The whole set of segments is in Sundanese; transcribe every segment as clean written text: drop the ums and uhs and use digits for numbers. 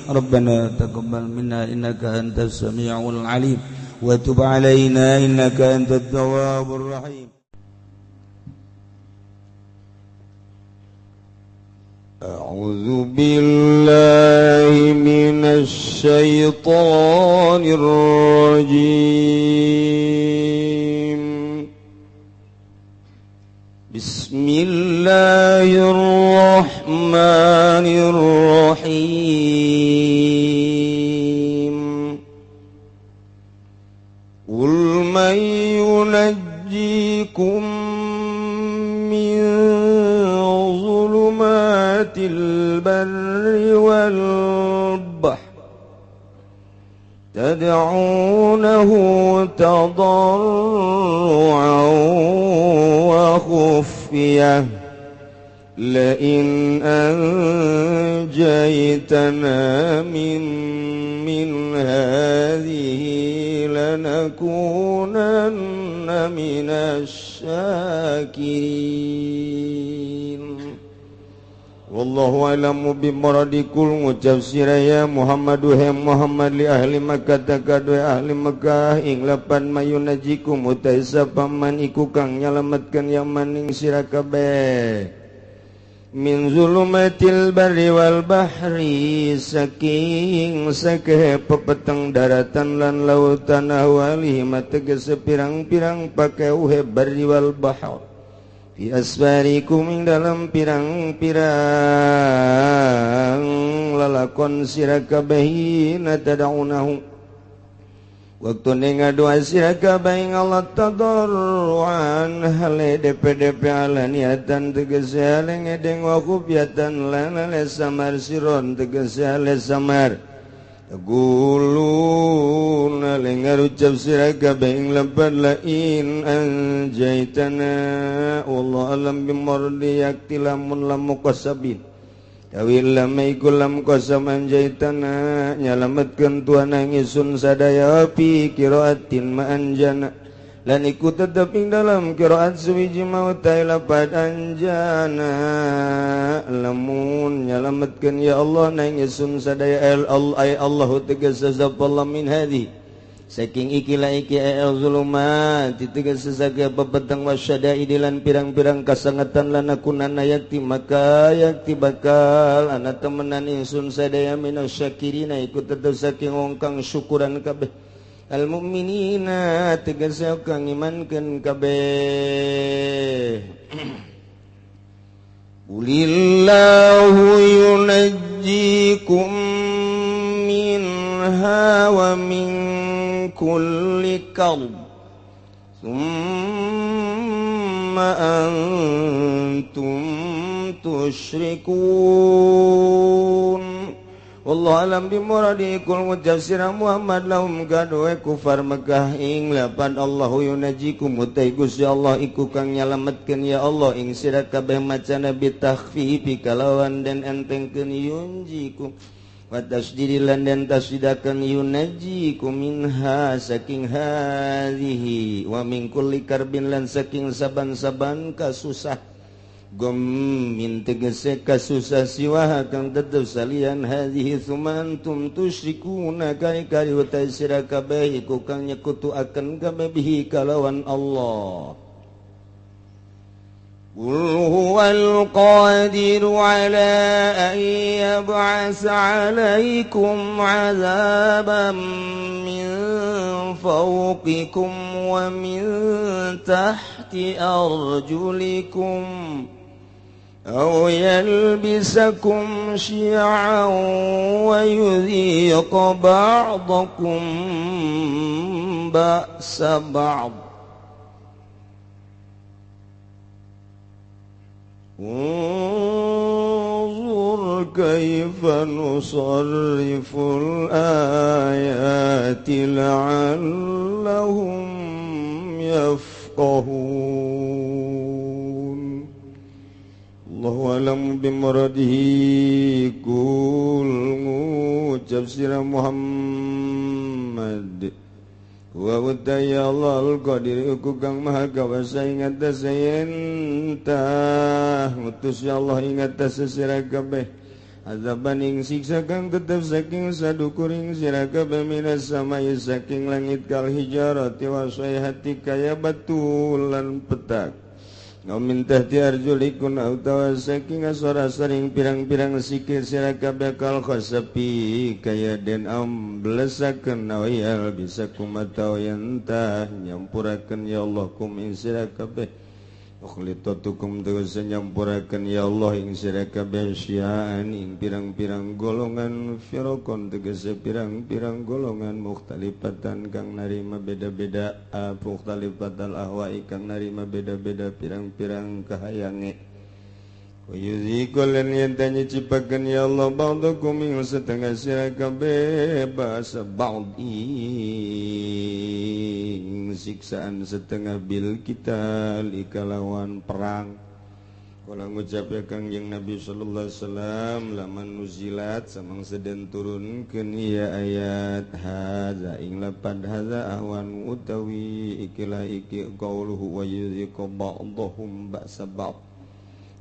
ربنا تقبل منا إنك أنت السميع العليم وتب علينا إنك أنت التواب الرحيم. أعوذ بالله من الشيطان الرجيم. بسم الله الرحمن الرحيم. قل من ينجيكم من ظلمات البر والبحر تدعونه تضرعا وخفية لئن أنجيتنا من هذه لنكونن من الشاكرين. Wallahu a'lamu bimuradikul. Ngucap siraya Muhammadu he Muhammad li ahli Makkah takadue ahli Makkah ing lapan mayunajikum utai sapaman iku kang nyalametkeun yaman ing sira kabeh min zulumatil barri wal bahri saking sakeh pepeteng daratan lan lautan awalihi mategese pirang-pirang pake uhe barri wal bahr fi asfarikum ing dalam pirang-pirang lalakon sira kabeh natadaunahu waktu ngadoa sira kabeh ing Allah tadarruan hale DP alaniatan tegese hale ngedeng wa khufyatan lan ale samar siron tegese hale samar Gulun alengar ucap sira kabeh ing lapan lain anjaitana wallah alam bimardi yakti lamun lamu qasabin tawil lamaiku lam qasam anjaitana nyalametkeun tuan nangisun sadaya fi qiraatin ma anjana lan iku tetep ing dalam qiraat suwiji mautai lapad anjana lamun nyalametkeun ya Allah nangisun sadaya Allah tegese sapallah min hadi saking ikilah iki zulumat tegese saga pepeteng wasyadaid lan pirang-pirang kasangatan lan akunana yakti maka yakti bakal ana temenan ingsun sadaya minasyakirina iku tetep saking wong kang syukuran kabeh al mu'minina tegese kang imankeun kabeh. Qulillahu yunajjikum minha wa min kulli karb thumma antum tusyrikun. Wallahu alam bimuradikul. Ngucap sira Muhammad lahum gadoe kufar Mekah ing lapan Allahu yunajikum utai Gusti Allah iku kang nyalametkeun ya Allah ing sira kabeh macana bitakhfifi kalawan den entengkeun yunjikum wa tasdidilan den tasdidakeun yunajikum minha saking hadhihi wa min kulli karbin lan saking saban-saban kasusah min tegese kasusah siwah kang tetep salian hadhihi sumantum tusyrikuna kari-kari utai sira kabeh iku kang nyekutuaken kabeh bihi kalawan Allah. Qul huwal qadiru ala an yab'asa 'alaikum 'adzaban min fawqikum wa min tahti arjulikum أو يلبسكم شيعا ويذيق بعضكم بأس بعض انظر كيف نصرف الآيات لعلهم يفقهون. Allahu a'lam bimuradihi. Kul ngucap sira Muhammad wa utaya Allah al-qadir iku kang maha kawasa ing atase entah ngutus ya Allah ing atase sira kabeh azaban ing siksa kang tetep saking sadukuring sira kabeh minas samai saking langit kal hijarati wa sayhati kaya batu lan petak ngamin tahti arjulikun utawa saking asara saring pirang-pirang sikir sira kabeh kal khasapi kaya den amblesakeun nawayal bisa kumatau yantah nyampurakeun ya Allah kum ing sira kabeh ukhlitatukum tegese nyampurakeun ya Allah ing sira kabeh syiaan ing pirang-pirang golongan firaqon tegese pirang-pirang golongan mukhtalifatan kang narima beda-beda mukhtalifatal ahwa'i kang narima beda-beda pirang-pirang kahayange Wayuzikul lan yantanya cipakeun ya Allah ba'dakum ing setengah sira kabeh basa ba'di siksaan setengah bil kita likalawan perang kala ngucap ya Kangjeng Nabi sallallahu alaihi wasallam laman nuzilat samang seden turunkeun ieu ayat hadza ing lapad hadza ahwan utawi ikilah iki qauluhu wa yuziqu ba'dahum ba'sa ba'd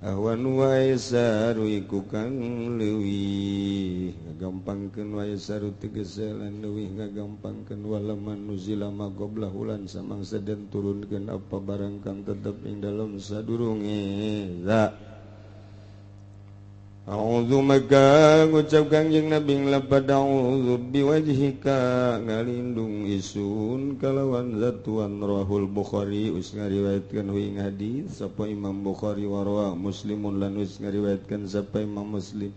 ahwan wa yasaru iku kang leuwih ngagampangkeun wa yasaru tegese lan leuwih ngagampangkeun walaman nuzila maqoblahu lan samang seden turunkeun apa barang kang tetep ing dalem sadurunge za a'udzu maka ngucap Kangjeng Nabi lapad a'udzu biwajhika ngalindung isun kalawan zatuan rahul Bukhari us ngariwayatkeun ing hadis sapa Imam Bukhari warwa Muslimun lan us ngariwayatkeun sapa Imam Muslim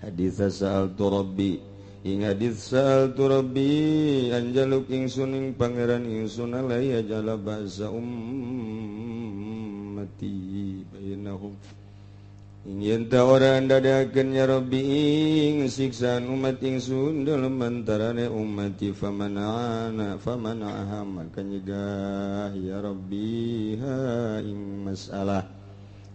hadis sa'altu rabbi ing hadis sa'altu rabbi anjaluk ingsun ing pangeran ingsun alaya jala ba'sa ummati bainahum ingin ta orang dadakeun ya Rabbi ing siksaan umat ingsun dalam antarane ummati famana'ana famana'aha maka nyegah ya Rabbi ha ing masalah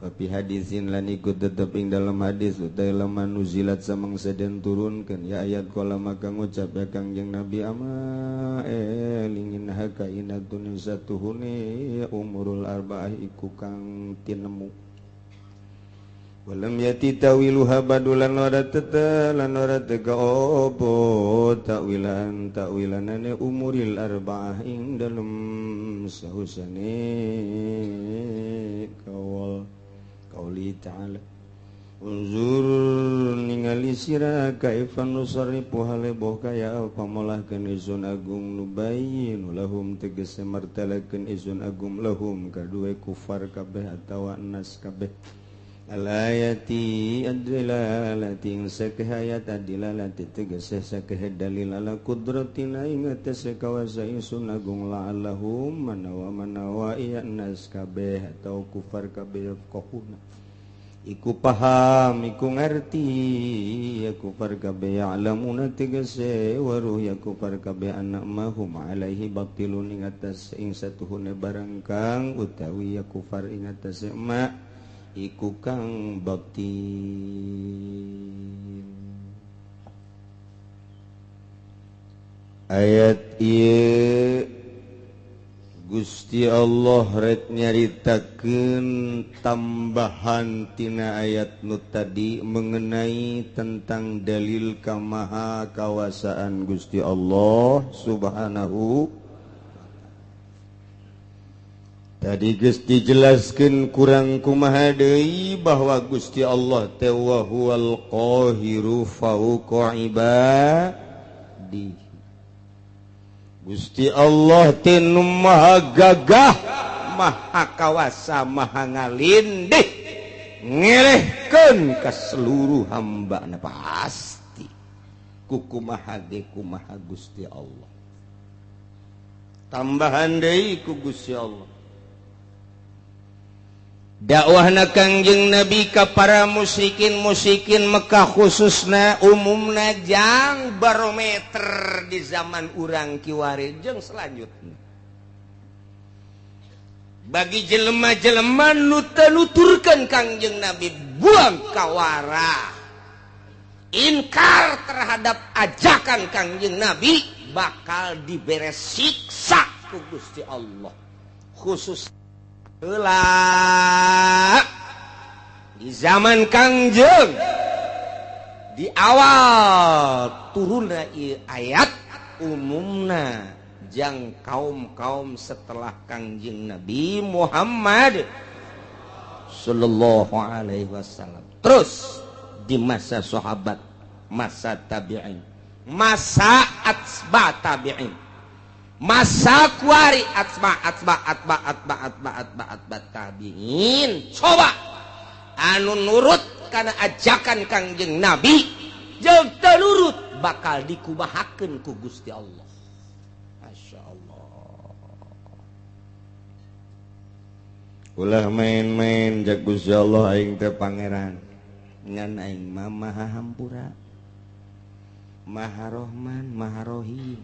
tapi hadisin lan ikut tetep ing dalam hadis utai laman nuzilat samang seden turunkeun ya ayat kala maka ngucap ya Kangjeng Nabi ama lingin haka inatun satuhune umurul arba'ah iku kang tinemu walam yati tawiluha badulan ora teta lan ora tega opo takwilanane umuril arba'ah ing dalem sahusane qauli ta'ala unzur ningali sira kaifan nusarifu haleboh kaya pamolahkeun izun agung nubayyin lahum tegese martalakeun izun agung lahum kadue kufar kabeh atawa nas kabeh al-ayati ad-dilalati sakeh ayat ad-dilalati tegese sakeh dalil ala qudratina ing atase kawasa ingsun agung la'allahum manawa iya nas kabeh atau kufar kabeh kohuna iku paham iku ngerti ya kufar kabeh ya'lamuna tegese waruh ya kufar kabeh anak mahum alaihi batilun ing atase ing satuhune barang kang utawi ya kufar ing atase ma iku kang batin ayat ieu Gusti Allah rek nyaritakeun tambahan tina ayat nu tadi mengenai tentang dalil kamaha kawasaan Gusti Allah subhanahu. Tadi geus dijelaskeun kurang kumaha deui bahwa Gusti Allah teh wa huwal qahiru fawqa ibadi. Gusti Allah teh nu maha gagah, maha kawasa, maha ngalindih, ngelehkeun ka seluruh hambana pasti. Kukumaha ge kumaha Gusti Allah. Tambahan deui ku Gusti Allah. Dakwahna Kangjeng Nabi ka para musyrikin Mekah khususna umumna jang barometer di zaman urang kiwari jeung selanjutnya bagi jelema-jelema nu nuturkeun Kangjeng Nabi buang kawara inkar terhadap ajakan Kangjeng Nabi bakal dibere siksa ku Gusti Allah khusus di zaman Kangjeng di awal turunna ayat umumna jang kaum-kaum setelah Kangjeng Nabi Muhammad sallallahu alaihi wasallam. Terus di masa sahabat, masa tabi'in, masa atba tabi'in, masa kuari atba tabi'in, coba anu nurut karena ajakan Kangjeng Nabi jeung teu nurut bakal dikubahakeun ku Gusti Allah. Masya Allah. Ulah main-main jak Gusti Allah aing teh pangeran. Ngan aing mah Maha Hampura, Maha Rahman, Maha Rahim.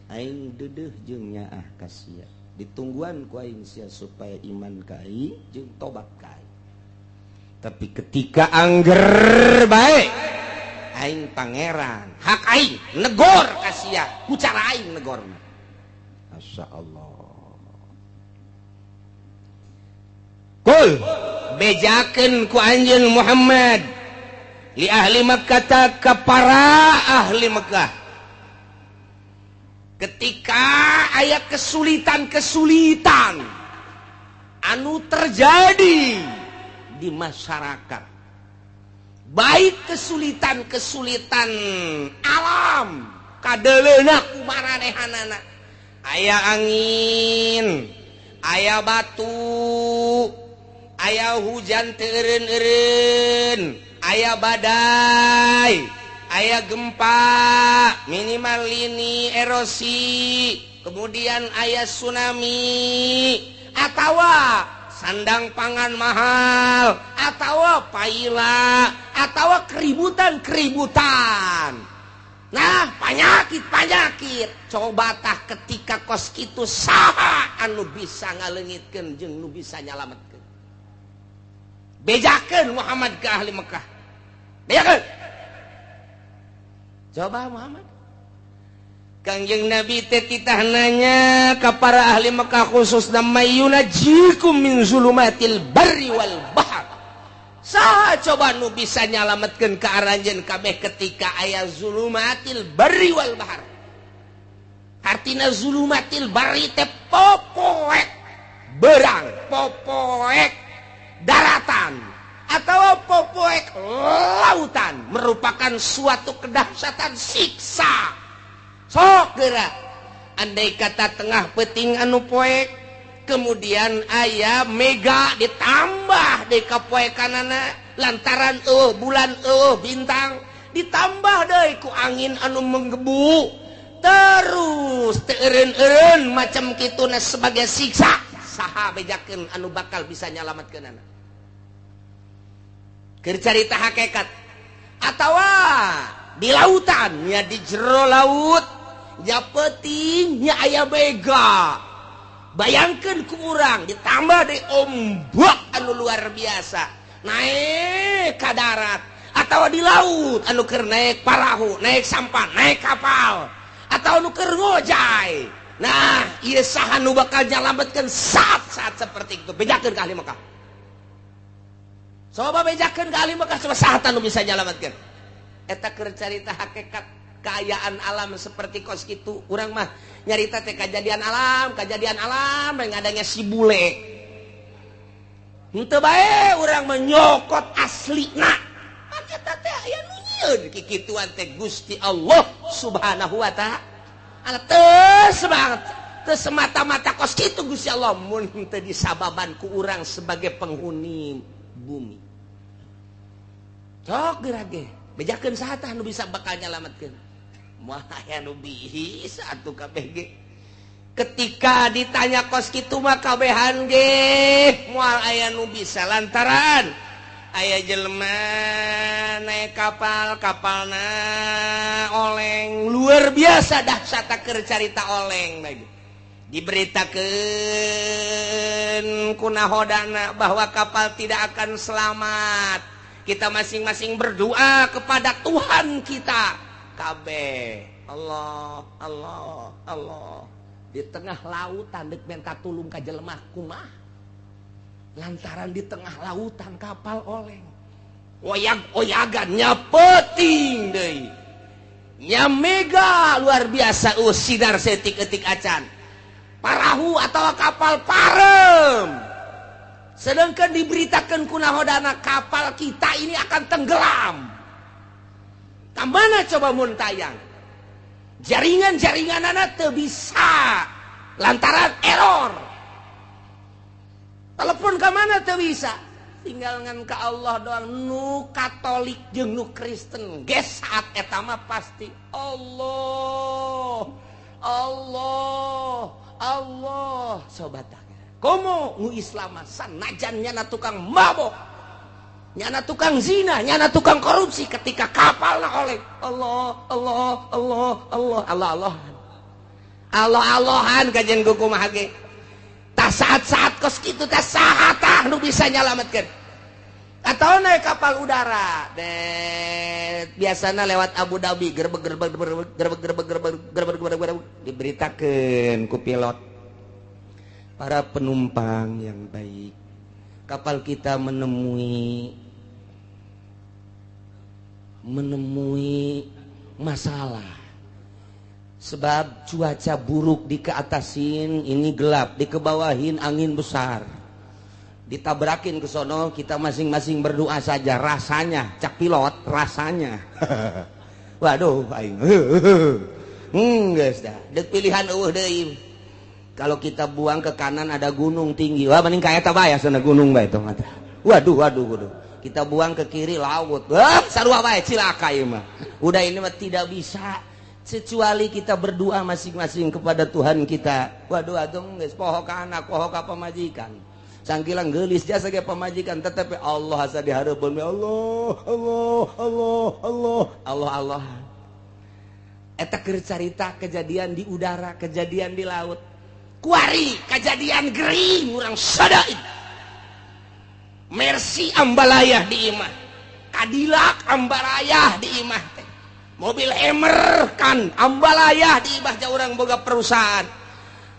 Aing deudeuh jeung nyaah ka sia. Ditungguan ku aing sia supaya iman ka aing jeung tobat ka aing. Tapi ketika angger bae aing pangeran, hak aing negor ka sia, ku cara aing negorna. Masyaallah. Kul bejakeun ku anjeun Muhammad li ahli Makkah ka para ahli Makkah. Ketika aya kesulitan-kesulitan anu terjadi di masyarakat, baik kesulitan-kesulitan alam kadeleuna kumaranehanana, aya angin, aya batu, aya hujan teu eureun-eureun, aya badai, aya gempa, minimal ini erosi, kemudian aya tsunami, atawa sandang pangan mahal, atawa paila, atawa keributan-keributan. Nah, panyakit-panyakit. Coba tah ketika kos kitu saha anu bisa ngaleungitkeun jeung nu bisa nyalametkeun. Bejakeun Muhammad ke ahli Mekah. Bejakeun. Coba Muhammad. Kangjeng Nabi teh titah nanya ka para ahli Mekah khususna mayunajikum min zulumatil barri wal bahr. Saha coba nu bisa nyalametkeun ka aranjeun kabeh ketika aya zulumatil barri wal bahr. Artina zulumatil barri teh popoek berang, popoek daratan atau popoek lautan, merupakan suatu kedahsyatan siksa. Sok geura andai kata tengah peuting anu poek, kemudian aya mega ditambah deui ka poekanana lantaran bulan bintang ditambah deui ku angin anu menggebu, terus teu eureun-eureun macam kituna sebagai siksa. Saha bejakeun anu bakal bisa nyalametkeunana? Keur carita hakikat atawa di lautan nya, di jero laut nya peuting nya aya mega. Bayangkeun ku urang ditambah deui ombak anu luar biasa naik ka darat, atawa di laut anu keur naik parahu, naik sampan, naik kapal, atau anu keur ngojay. Nah, ieu saha nu bakal nyalametkeun saat-saat seperti itu? Bejakeun ka ahli Mekah. Coba bejakeun ka ahli Mekah, coba saha anu bisa nyalametkeun? Eta keur carita hakikat keayaan alam seperti kos kitu. Urang mah nyarita teh kejadian alam yang adanya si bule. Henteu bae urang menyokot aslina. Eta teh aya nu nyieun kikituan teh Gusti Allah Subhanahu wa taala. Teu semata-mata kos kitu Gusti Allah, mun teu disababan ku urang sebagai penghuni bumi. Cok geura ge, bejakeun saha tah nu bisa bakal nyalametkeun? Moal aya nu bisa atuh kabeh ge. Ketika ditanya kos kitu mah kabehan ge moal aya nu bisa, lantaran aya jelema naik kapal, kapalna oleng, luar biasa dahsyat keur carita oleng lagi. Diberitakeun ku nahodana bahwa kapal tidak akan selamat. Kita masing-masing berdoa kepada Tuhan kita. Kabeh Allah Allah Allah di tengah lautan deuk minta tulung ka jelema kumaha? Lantaran di tengah lautan kapal oleng. oyag-oyagan nyapeting deui nya mega luar biasa sidar setik-etik acan parahu atau kapal parem sedangkan diberitakan kunahodana kapal kita ini akan tenggelam kamana coba mun tayang jaringan-jaringanana teu bisa lantaran error telepon kamana teu bisa tinggal ngan ka Allah doang nu Katolik jeung nu Kristen geus saat eta mah pasti Allah sobat komo nu Islam sanajan nyana tukang mabok nyana tukang zina nyana tukang korupsi ketika kapalna oleh Allah kajen kumaha ge tah saat-saat kos kitu teh saha tah nu bisa nyalametkeun atau naik kapal udara biasana lewat Abu Dhabi gerbek diberitakeun ku pilot para penumpang yang baik kapal kita menemui masalah sebab cuaca buruk di keatasin ini gelap di kebawahin angin besar ditabrakin ke sono kita masing-masing berdoa saja rasanya cak pilot rasanya waduh aing geus dah deuk pilihan eueuh deui kalau kita buang ke kanan ada gunung tinggi wah mending ka eta bae sana gunung bae tong eta waduh kita buang ke kiri laut wah sarua bae cilaka ieu mah udah ini mah tidak bisa kecuali kita berdoa masing-masing kepada Tuhan kita waduh adong geus poho ka anak poho ka pamajikan sangkilang geulis jasa ge pamajikan tetapi Allah asa dihareupeun Allah eta keur carita kejadian di udara kejadian di laut kuari kejadian gering urang sadaid Mercy ambalayah di imah Cadillac ambalayah di imah teh mobil Hammer kan ambalayah di imah urang boga perusahaan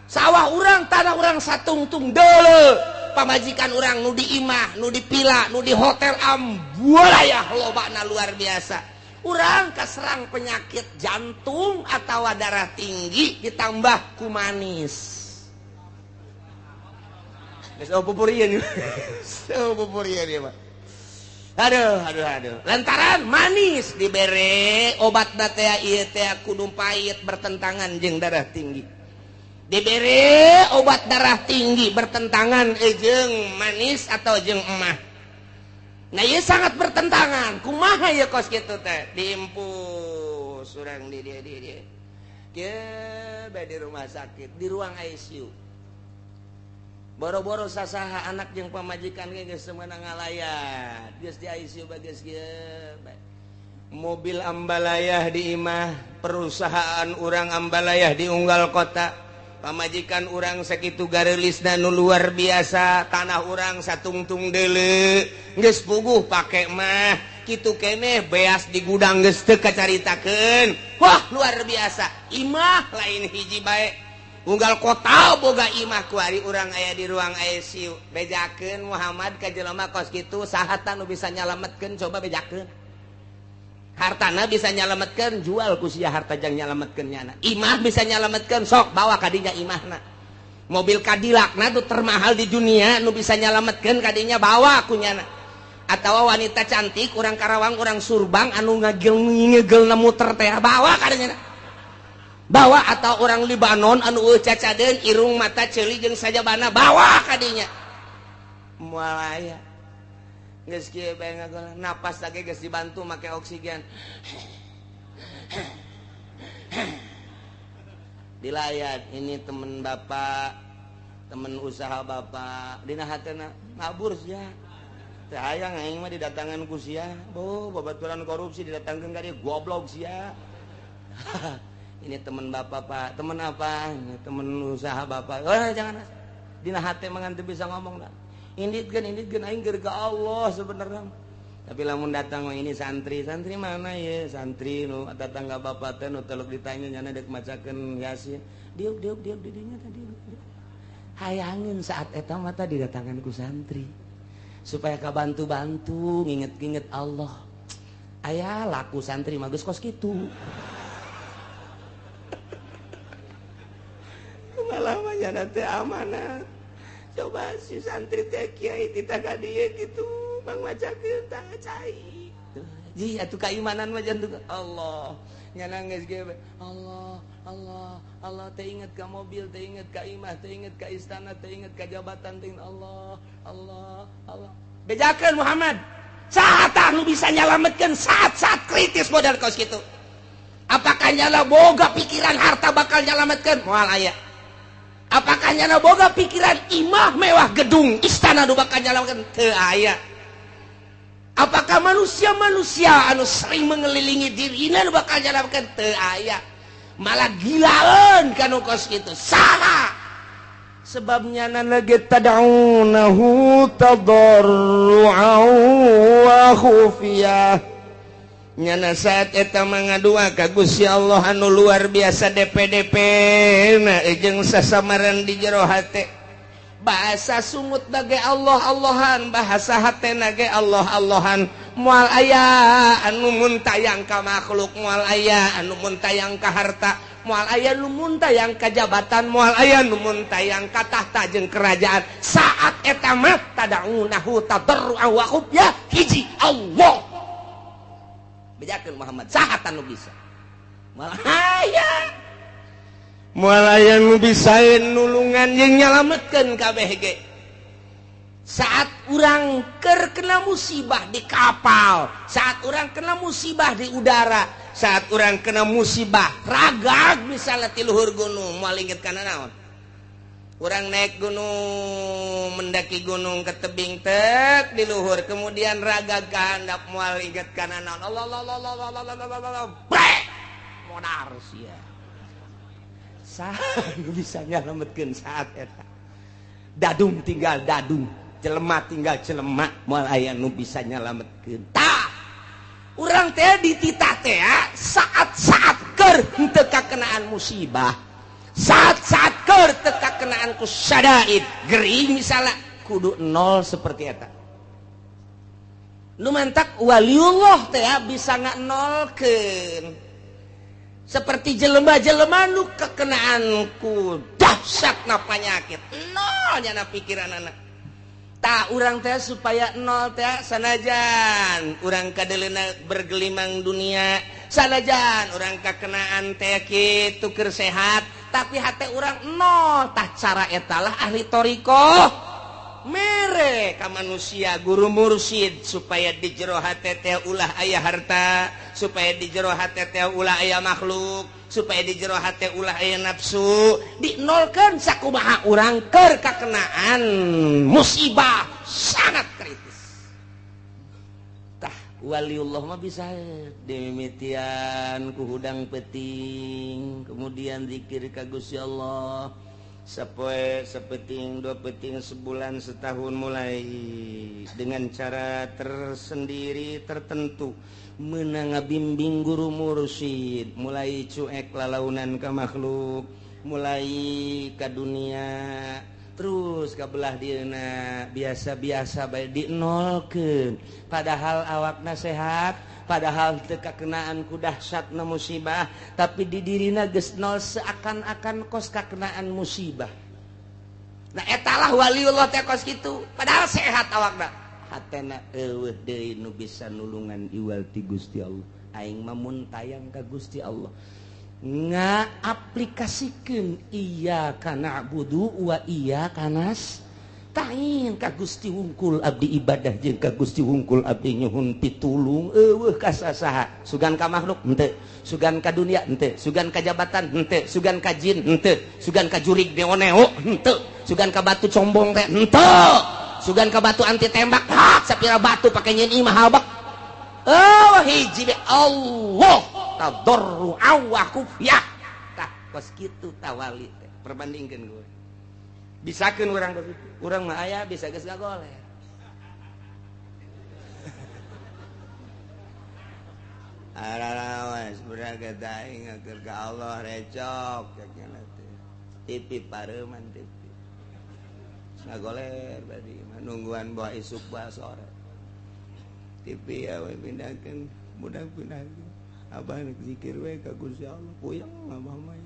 sawah urang tanah urang satungtung deuleu pamajikan urang nu di imah nu di pila nu di hotel ambalayah lobana luar biasa urang kaserang penyakit jantung atau darah tinggi ditambah ku manis geus pupurian ieu mah aduh lantaran manis dibere obat teh ieu teh kudu pait bertentangan jeung darah tinggi diberi obat darah tinggi bertentangan jeung manis atau jeung emah nah ieu sangat bertentangan kumaha ya kos kitu teh diimpus urang di dia kieu di rumah sakit di ruang ICU boro-boro sasaha anak jeung pamajikan ge geus semeunang ngalayat geus di ICU bae geus kieu mobil ambalayah di imah perusahaan urang ambalayah di unggal kota pamajikan urang sakitu gareulisna nu luar biasa tanah urang satungtung deuleu geus puguh pake mah kitu keneh beas di gudang geus teu kacaritakeun wah luar biasa imah lain hiji bae unggal kota boga imah kuari urang aya di ruang ICU bejakeun Muhammad ka jelema kos kitu saha nu bisa nyalametkeun coba bejakeun hartana bisa nyalametkeun jual ku sia harta jang nyalametkeun nyana imah bisa nyalametkeun sok bawa kadinya imahna mobil Cadillac na tuh termahal di dunia nu bisa nyalametkeun kadinya bawa ku nyana atawa wanita cantik urang Karawang urang Surbang anu ngagel muter teh bawa kadinya bawa atau orang Libanon anu cacadeun irung mata ceuli jeung sajabana bawa kadinya moal aya geus kieu bae ngagolan napas lagi geus dibantu make oksigen dilayat ini temen bapak temen usaha bapak dina hatena ngabur sia teh hayang aing mah didatangan ku sia babaturan korupsi didatangkeun ka dieu goblok sia ini temen bapak pak temen apa ini temen usaha bapak jangan dina hate mah teu bisa ngomong dah inditkeun aing keur ka Allah sebenarnya tapi lamun datang ini santri mana ya santri nu tetangga bapak teh nu teluk ditanya nyana dek macakeun Yasin diuk didinya tadi hayangin saat eta mata didatangan ku santri supaya kabantu-bantu nginget-nginget Allah. Aya laku santri mah geus kos kitu. Malah mah nya teh amanat. Coba si santri teh kiai tita ka dieu kitu, Bang macakeun tah cai. Ji atuh keimanan mah jantung Allah. Nya nangis ge Allah, Allah, Allah teh inget ka mobil, teh inget ka imah, teh inget ka istana, teh inget ka jabatan, teh Allah, Allah, Allah. Bejakeun Muhammad. Saat nu bisa nyalametkeun saat-saat kritis modal kos kitu. Apakah nyala boga pikiran harta bakal nyalametkeun? Moal aya. Apakah nyala boga pikiran imah mewah gedung istana nu bakal nyalametkeun? Teu aya. Apakah manusia-manusia anu sering mengelilingi dirina nu bakal nyalametkeun? Teu aya. Malah gilaeun kanu kos kitu. Salah. Sebabnya lagi tad'unahu tadarru'an wa khufiyah. Nyana saat eta mangadua ka Gusti Allah anu luar biasa DP-DP na jeung sasamaran di jero hate. Bahasa sumut bage Allah-Allahan, bahasa hatena ge Allah-Allahan. Moal aya anu muntayang ka makhluk, moal aya anu muntayang ka harta, moal aya nu muntayang ka jabatan, moal aya nu muntayang ka tahta jeung kerajaan. Saat eta mah tad'unahu tadarru'an wa khufyah hiji Allah. Bejakeun Muhammad sahat anu bisa. Moal aya nu bisaeun nulungan jeung nyalametkeun kabeh ge. Saat urang keur kena musibah di kapal, saat urang kena musibah di udara, saat urang kena musibah ragag misalnya ti luhur gunung, moal inget kana naon? Urang naik gunung, mendaki gunung ke tebing tek di luhur, kemudian ragag ka handap, moal inget kana naon? Allah modar sia. Saha nu bisa nyalametkeun saat eta? Dadung tinggal dadung, jelema tinggal jelema, moal aya nu bisa nyalametkeun. Tah. Urang teh dititah teh saat-saat keur henteu kakenaan musibah. Saat-saat keur teu kakenaan ku syadaid, gering misalnya kudu nol seperti eta. Nu mantak waliullah teh bisa nganolkeun. Seperti jelema-jelema nu kekenaan ku dahsyatna panyakit, nol nya pikiran anak. Tak urang teh supaya nol teh sanajan urang kadeleuna bergelimang dunia, sanajan urang kakenaan teh kitu keur sehat, tapi hate urang nol. Tah cara etalah ahli toriko mere ka manusia guru mursyid supaya di jero hate teh ulah aya harta, supaya di jero hate teh ulah aya makhluk, supaya di jero hate ulah aya nafsu, dinolkeun sakumaha urang keur kakenaan musibah sangat kritis. Tah waliullah mah bisa dimimitian ku hudang peting, kemudian zikir ka Gusti Allah sapoe sapeting dua peting sebulan setahun, mulai dengan cara tersendiri tertentu meunang ngabimbing guru mursyid, mulai cuek lalaunan ka makhluk, mulai ka dunia, terus ka belah dieuna biasa-biasa bae dinolkeun, padahal awakna sehat, padahal teu kakenaan ku dahsyatna musibah, tapi di dirina geus nol seakan-akan kos kakenaan musibah. Nah etalah waliullah teh kos kitu, padahal sehat awakna, hatena eueuh deui nu bisa nulungan iwal ti Gusti Allah. Aing mah mun tayang ka Gusti Allah ngaaplikasikeun iyyaka na'budu wa iyyaka nasta'in ka Gusti wungkul abdi ibadah jeung ka Gusti wungkul abdi nyuhun pitulung eueuh ka sasaha, sugan ka makhluk henteu, sugan ka dunia henteu, sugan ka jabatan henteu, sugan ka jin henteu, sugan ka jurig neo-neo henteu, sugan ka batu combong teh henteu, sugan ka batu anti tembak sapira batu pake nyeun imah habak. Hiji be Allah tadarru'an wa khufyah. Tah kos kitu tawali teh perbandingkeun gue. Bisakeun urang kitu. Urang mah aya bisa geus gagoler. Ararawas buraga daing keur ka Allah recok cenah teh. Tipi pareuman tipi. ngagoler tadi nungguan bawa isuk bawa sore TV ya we pindahkeun budak pindahkeun abah nek zikir we ka Gusti Allah puyeng abah mah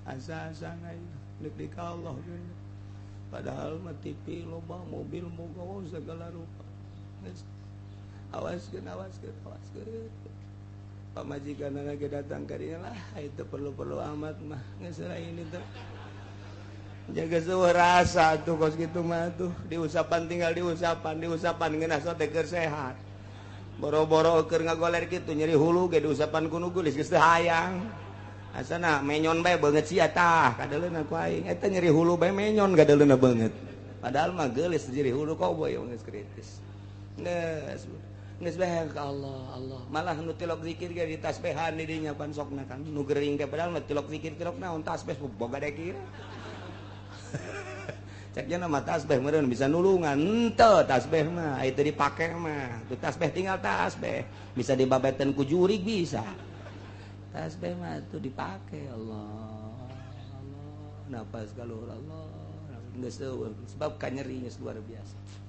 asa-asana deuk ka Allah padahal mah TV loba mobil moga segala rupa awaskeun pamajikan lagi datang ke dia lah itu perlu amat mah geus lain itu jaga sewa rasa tuh kos gitu mah tuh diusapan tinggal diusapan ngeunah teh keur sehat boro-boro keur ngagoler kitu nyeri hulu ge diusapan kuno geus teu hayang asana menyon bae beungeut sia tah kadaleuna ku aing eta nyeri hulu bae menyon kadaleuna beungeut padahal mah geulis nyeri hulu koboy geus kritis geus bae ka Allah malah nu tilok zikir ge ditasbehan di dinya pan sokna kan nu gering ke padahal tilok zikir tilok naon tasbih boga dekir ceknya nama tasbih meureun bisa nulungan henteu tasbih mah itu dipake mah tu tasbih tinggal tasbih bisa dibabeteun ku jurig bisa tasbih mah tuh dipake Allah napas kaluhur Allah geus sebab kanyeri geus luar biasa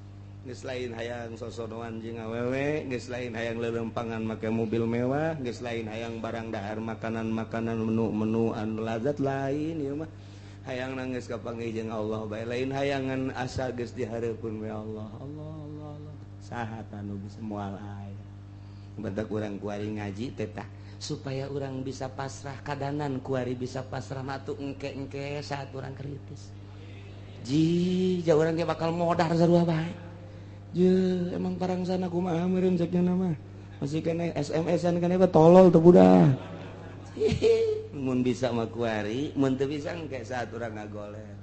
geus lain hayang sosonoan jeung awewe geus lain hayang lelempangan make mobil mewah geus lain hayang barang dahar makanan-makanan menu-menu anu lazat lain ieu mah hayang nangis kapanggih jeung Allah bae lain hayangan asa geus dihareupeun we Allah saha anu bisa moal aya badak urang kuari ngaji teh tah supaya urang bisa pasrah kadanan kuari bisa pasrah matu engke-engke saat urang kritis ji ja urang ge bakal modar sarua bae je emang parang sana kumaha meureun cekna mah masih kene SMS-an kene tolol teu budak mun bisa mah kuari mun teu bisa engke saat urang ngagoler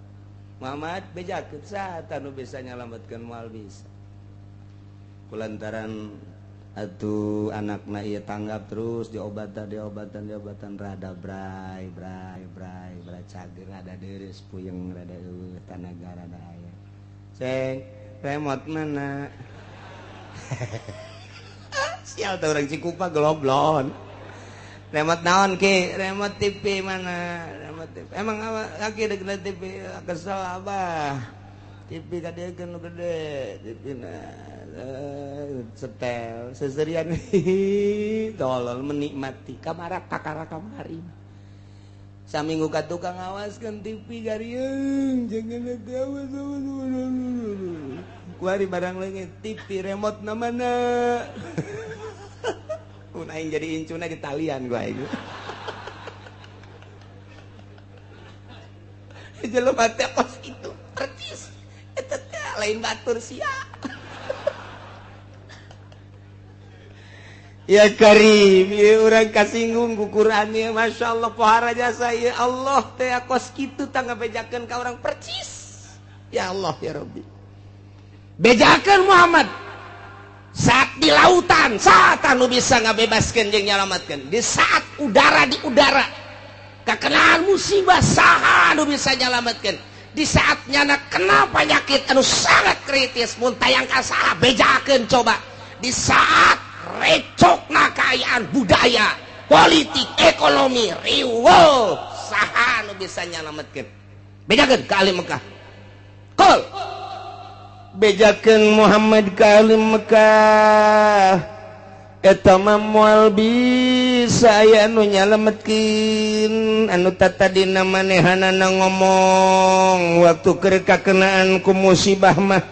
Muhammad bejakeun saat anu bisa nyalametkeun moal bisa kulantaran atuh anakna ieu tanggap terus diobatan rada bray cager rada deureus puyeng rada tanaga rada aya ceng remote mana sial teh urang Cikupa geloblon remote naon ki remote TV mana remote TV emang laki deuk TV kesel abah TV kadeukkeun nu gede TV na setel seserian tolol menikmati kamara kakara kamari saminggu ka tukang awaskeun TV garieung jangan awas kuari barang leungit TV remote na mana mun aing jadi incuna di talian gua aing jelema teh kos itu percis eta teh lain batur sia ya Karim, ya orang kasinggung ku Quran ya, Masya Allah pohara jasa ya Allah teh kos kitu tangga bejakeun ka orang percis ya Allah ya Rabbi bejakeun Muhammad saat di lautan saat anu bisa ngabebaskeun jeung nyalametkeun di saat udara di udara kakenaan musibah saha anu bisa nyalametkeun di saat nyana kena penyakit anu sangat kritis mun tayang ka saha bejakeun coba di saat recokna kaayaan budaya politik ekonomi riweuh saha anu bisa nyalametkeun bejakeun ka ahli Mekah qul bejakeun Muhammad ka ahli Mekah eta mah moal bisa aya anu nyalametkeun anu tadina manehanana ngomong waktu keur kakenaan ku musibah mah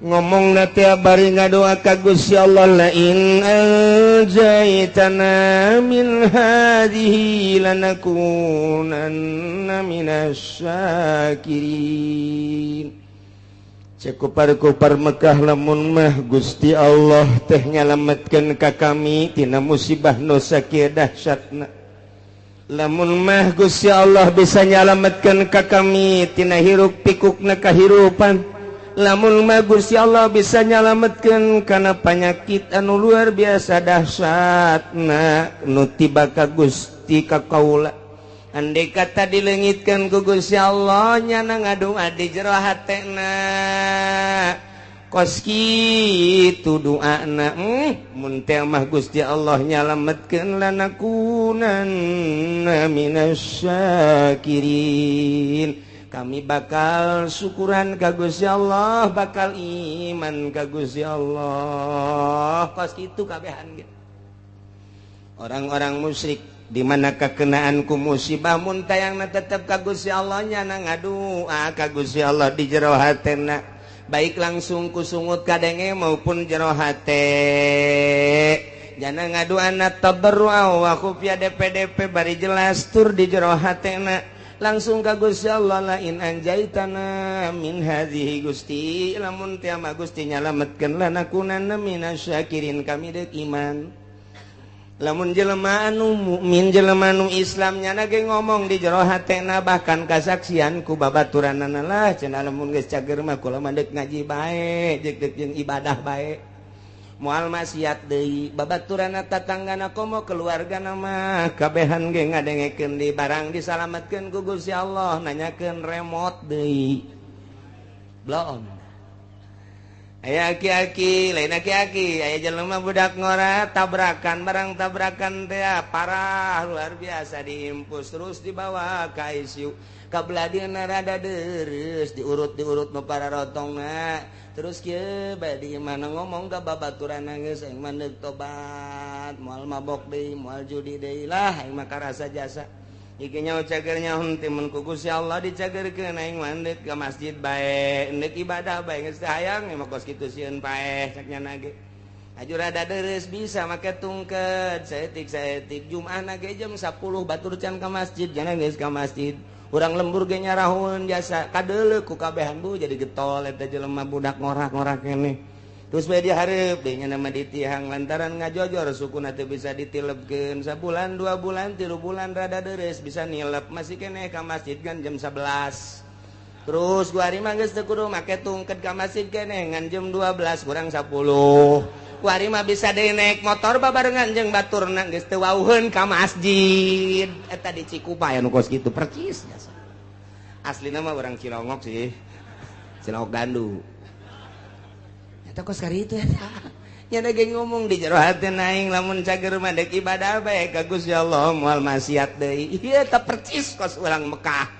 ngomong nanti bari ngadoa ka Gusti Allah la in anjaitana min hadhihi lanakunanna minasyakirin cek kupar Mekah lamun mah Gusti Allah teh nyalametkeun ka kami tina musibah nu sakieu dahsyatna lamun mah Gusti Allah bisa nyalametkeun ka kami tina hiruk pikukna kahirupan lamun mah Gusti Allah bisa nyalametkeun kana penyakit anu luar biasa dahsyatna nu tiba ka Gusti ka kaula andai kata dileungitkeun ku Gusti Allah nyana ngadoa di jero hatena kos kitu doana mun teh mah Gusti Allah nyalametkeun lanakunanna minasyakirin kami bakal syukuran ka Gusti Allah, bakal iman ka Gusti Allah. Kos kitu kabehan ge. Orang-orang musyrik di mana kekenaan ku musibah mun tayangna tetep ka Gusti Allah nya ngadua ka Gusti Allah di jero hatena, baik langsung kusungut kadenge maupun jero hate. Jana ngaduana tabarrua wa khufya DP bari jelas tur di jero hatena langsung ka Gusti Allah, lain anjaitana min hadhihi Gusti, lamun teu mah Gusti nyalametkeun lanakunanna minasyakirin, kami deuk iman. Lamun jelema anu mukmin, jelema anu Islam nya ge ngomong di jero hatena, bahkan kasaksian ku babaturanana lah cenah lamun geus cager mah kula mah deuk ngaji bae, deuk jeung ibadah bae. Moal maksiat deui, babaturanna tatanggana komo keluargana mah kabehan ge ngadengekeun di barang disalametkeun ku Gusti Allah, nanyakeun remote deui. Bloon. Aya aki-aki, lain aki-aki, aya jelema budak ngora tabrakan, barang tabrakan teh parah luar biasa, diimpus terus dibawa ka ICU. Kabladieuna rada deres, diurut nu para rotongna. Terus kieu bade mana ngomong ka babaturanna geus aing mah deuk tobat, moal mabok deui, moal judi deui lah, aing mah karasa jasa. Iki nya cager nya henteu mun ku Gusti Allah dicagerkeun, aing mah deuk ka masjid bae, deuk ibadah bae geus teu hayang mah kos kitu sieun paeh cak nyana ge. Aju rada deres bisa make tungked, saeutik Jumaahna ge jam 10 batur can ka masjid, jana geus ka masjid. Urang lembur ge nyarahun jasa kadeuleu ku kabehan bu jadi getol eta jelema budak ngorak-ngorak keneh. Terus bae dihareup deui nya nama ditihang lantaran ngajojor sukuna teu bisa ditilepkeun, sabulan 2 bulan 3 bulan rada deres bisa nilep, masih keneh ka masjid kan jam 11. Terus gua hari mah geus teu kudu make tungked ka masjid keneh ngan jam 12 kurang 10. Kuari mah bisa deui naik motor babarengan jeung baturna geus teu wauheun ka masjid. Eta di Cikupa anu kos kitu percis jasa. Aslina mah urang Cilongok sih. Cilongok Gandu. Eta kos kari itu eta. Nya ge ngomong di jero hatena aing lamun cager mah deuk ibadah bae ka Gusti Allah, moal maksiat deui. Ieu eta percis kos urang Mekah.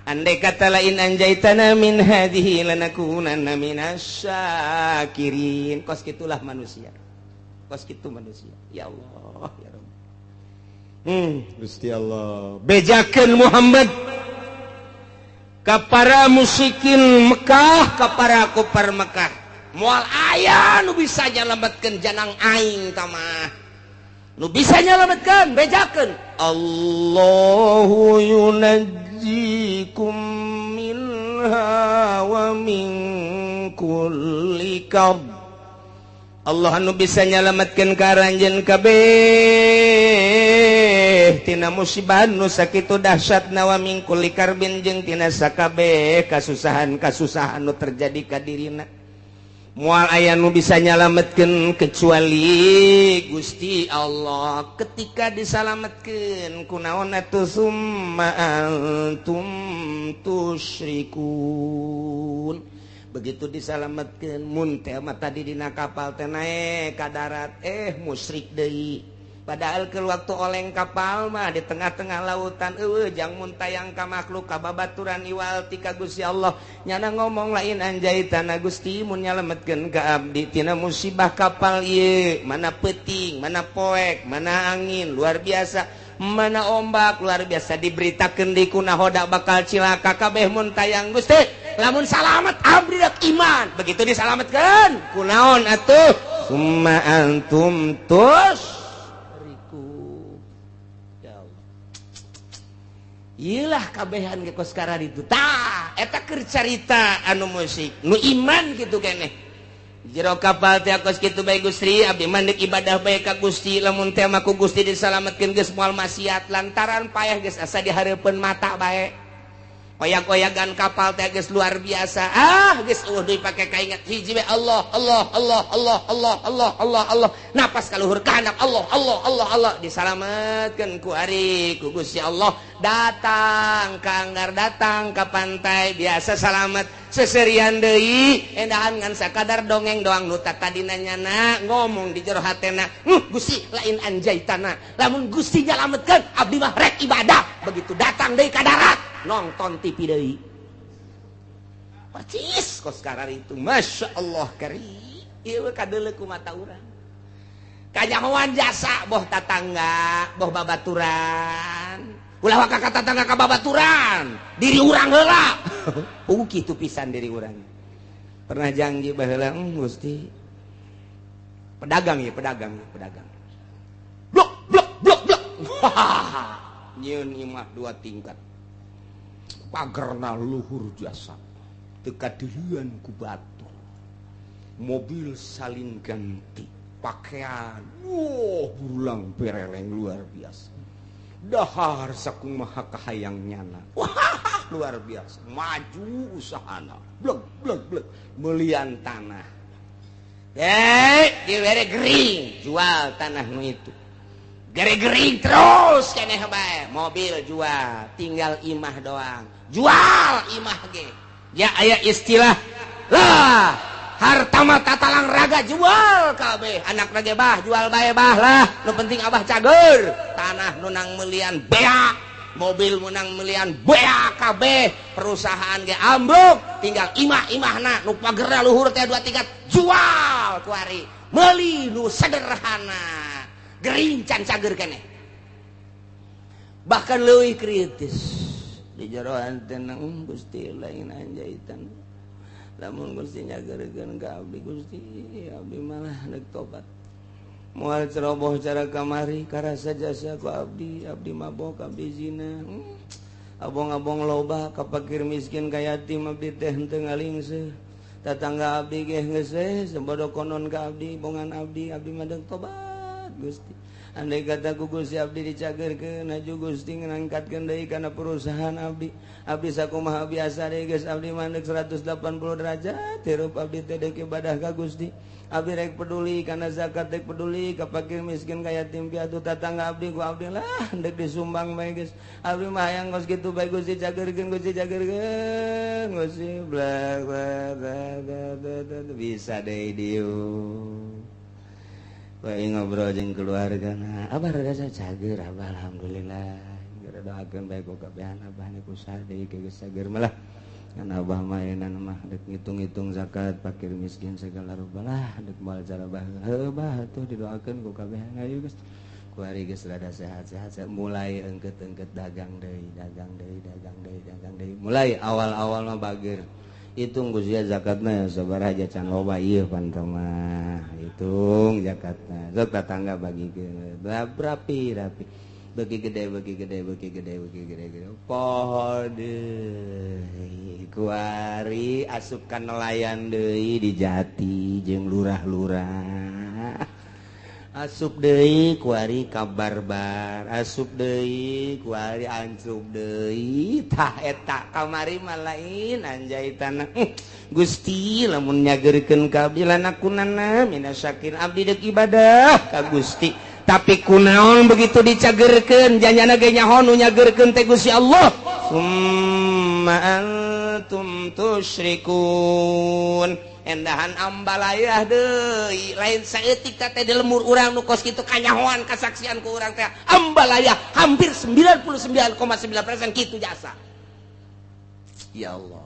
Andai kata lain anjaitana min hadhihi lanakunanna minasyakirin. Kos kitulah manusia. Kos kitu manusia. Ya Allah, ya Rabb. Gusti Allah Bejakeun Muhammad ka para musyrikin Mekah, ka para kufar Mekah. Moal aya nu bisa nyalametkeun janang aing tamah. Nu bisa nyalametkeun bejakeun. Allahu yunajjikum minha wa min kulli kab. Allah anu bisa nyalametkeun ka ranjeun kabeh tina musibah nu sakitu dahsyatna wa min kulli karbin jeung tina sakabeh kasusahan nu terjadi ka dirina. Moal aya nu bisa nyalametkeun kecuali Gusti Allah. Ketika disalametkeun kunaon atuh summa antum tusyrikun. Begitu disalametkeun mun teh mah tadi dina kapal teh naek ka darat musyrik deui. Padahal ke waktu oleng kapal mah di tengah-tengah lautan jang mun tayang ka makhluk ka babaturan iwal ti ka Gusti Allah nyana ngomong lain anjaitana Gusti mun nyalametkeun ka abdi tina musibah kapal ieu, mana peuting, mana poek, mana angin luar biasa, mana ombak luar biasa, diberitakeun di kunahoda bakal cilaka kabeh mun tayang Gusti lamun salamet abdi dak iman. Begitu disalametkeun kunaon atuh summa antum iyalah kabehan ge kos karar itu tah eta keur carita anu musik nu iman kitu keneh jero kapal teh kos kitu bae Gusti abdi mandek ibadah bae ka Gusti lamun teh mah ku Gusti disalametkeun geus moal maksiat lantaran payah geus asa dihareupeun mata bae oyak-oyagan kapal teh geus luar biasa geus deui pake kaingat hiji bae Allah napas kaluhur kahandap Allah disalametkeun ku ari ku Gusti Allah datang ka anggar datang ka pantai biasa salamet seserian deui endahan ngan sakadar dongeng doang nu tadina nyana ngomong di jero hatena Gusti lain anjaitana lamun Gusti nyalametkeun abdi mah rek ibadah. Begitu datang deui ka darat nonton TV deui percis kos karar itu Masya Allah kari ieu kadeuleuk ku mata urang kanyahoan jasa boh tatangga boh babaturan ulah waka ka tatangga ka babaturan diri urang heula kitu pisan diri urang pernah janji baheula Gusti pedagang blok nyieun imah 2 tingkat pagerna luhur jasa teka dirian ku batu mobil salin ganti pakaian burulang pereleng luar biasa dahar sakumaha kahayang nyana luar biasa maju usahana blek melian tanah dibere gering jual tanah nu itu gering terus keneh bae mobil jual tinggal imah doang jual imah ge ya aya istilah lah harta mata talang raga jual kabeh anak rage bah jual bae bah lah nu penting abah cager tanah nunang melian beak mobil menang melian beak kabeh perusahaan ge ambruk tinggal imahna nu pagerna luhur teh 2 tingkat jual kuari meuli nu sederhana gering can cager keneh bahkan leuwih kritis di jero antena Gusti lain anjaitan lamun Gusti nyageurkeun ka abdi Gusti abdi malah neuk tobat moal ceroboh cara kamari karasa jasa ku abdi mabok abdi zina abong-abong loba ka fakir miskin ka yatim abdi teh henteu ngalingseuh tatangga abdi ge geus sebodo konon ka abdi bongan abdi mah neuk tobat Gusti andai kata ku Gusti abdi dicageurkeun aju Gusti ngangkatkeun deui kana perusahaan abdi sakumaha biasa deui geus abdi mandeg 180 derajat hirup abdi teh deuk ibadah ka Gusti abdi rek peduli kana zakat rek peduli ka fakir miskin ka yatim piatu tatangga abdi ku abdi lah hendek disumbang bae geus abdi mah hayang geus kitu bae Gusti cageurkeun Gusti blak bisa deui dieu bae ngobrol jeung keluargana abah rada cager abah alhamdulillah gara doakeun bae ku kabehan abah nu kusaha deui geus cager malah kan abah mah eunana mah dek ngitung-ngitung zakat fakir miskin segala rupa lah dek moal cara bah atuh didoakeun ku kabehan ayo geus kuari geus rada sehat-sehat mulai engkeut-engkeut dagang deui mulai awal-awal mah bager hitung Gusti zakatna sabaraha aja can loba ieu pantau mah hitung zakatna sok tatangga bagikeun rapi bagi gede poho deui kuari asupkan nelayan deui di Jati jeung lurah-lurah asup deui kuari ka barbar asup deui kuari ancrup deui tah eta kamari mah lain anjaitanna Gusti lamun nyageurkeun ka abdi lanakunana minasyakin abdi deuk ibadah ka Gusti tapi kunaon begitu dicageurkeun janjana ge nyaho nu nyageurkeun teh Gusti Allah summa antum tusyrikun endahan ambalayah deui lain saeutik teh di lemur urang nu kos kitu kanyahoan kasaksian ku urang teh ambalayah hampir 99,9% kitu jasa ya Allah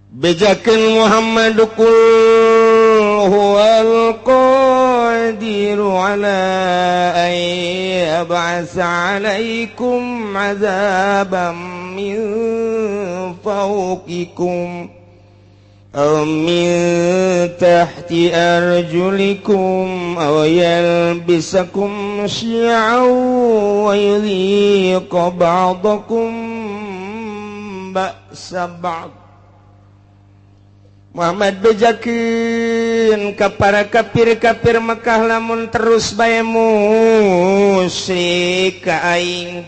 bejakeun Muhammad qul huwal qadiru ala an yab'atsa 'alaikum 'adzaban min fawqikum aw min tahti arjulikum aw yalbisakum syi'an wa yudhiqa ba'dakum ba'sa ba'd Muhammad bejakeun ka para kafir-kafir Mekah lamun terus bae musyrik ka aing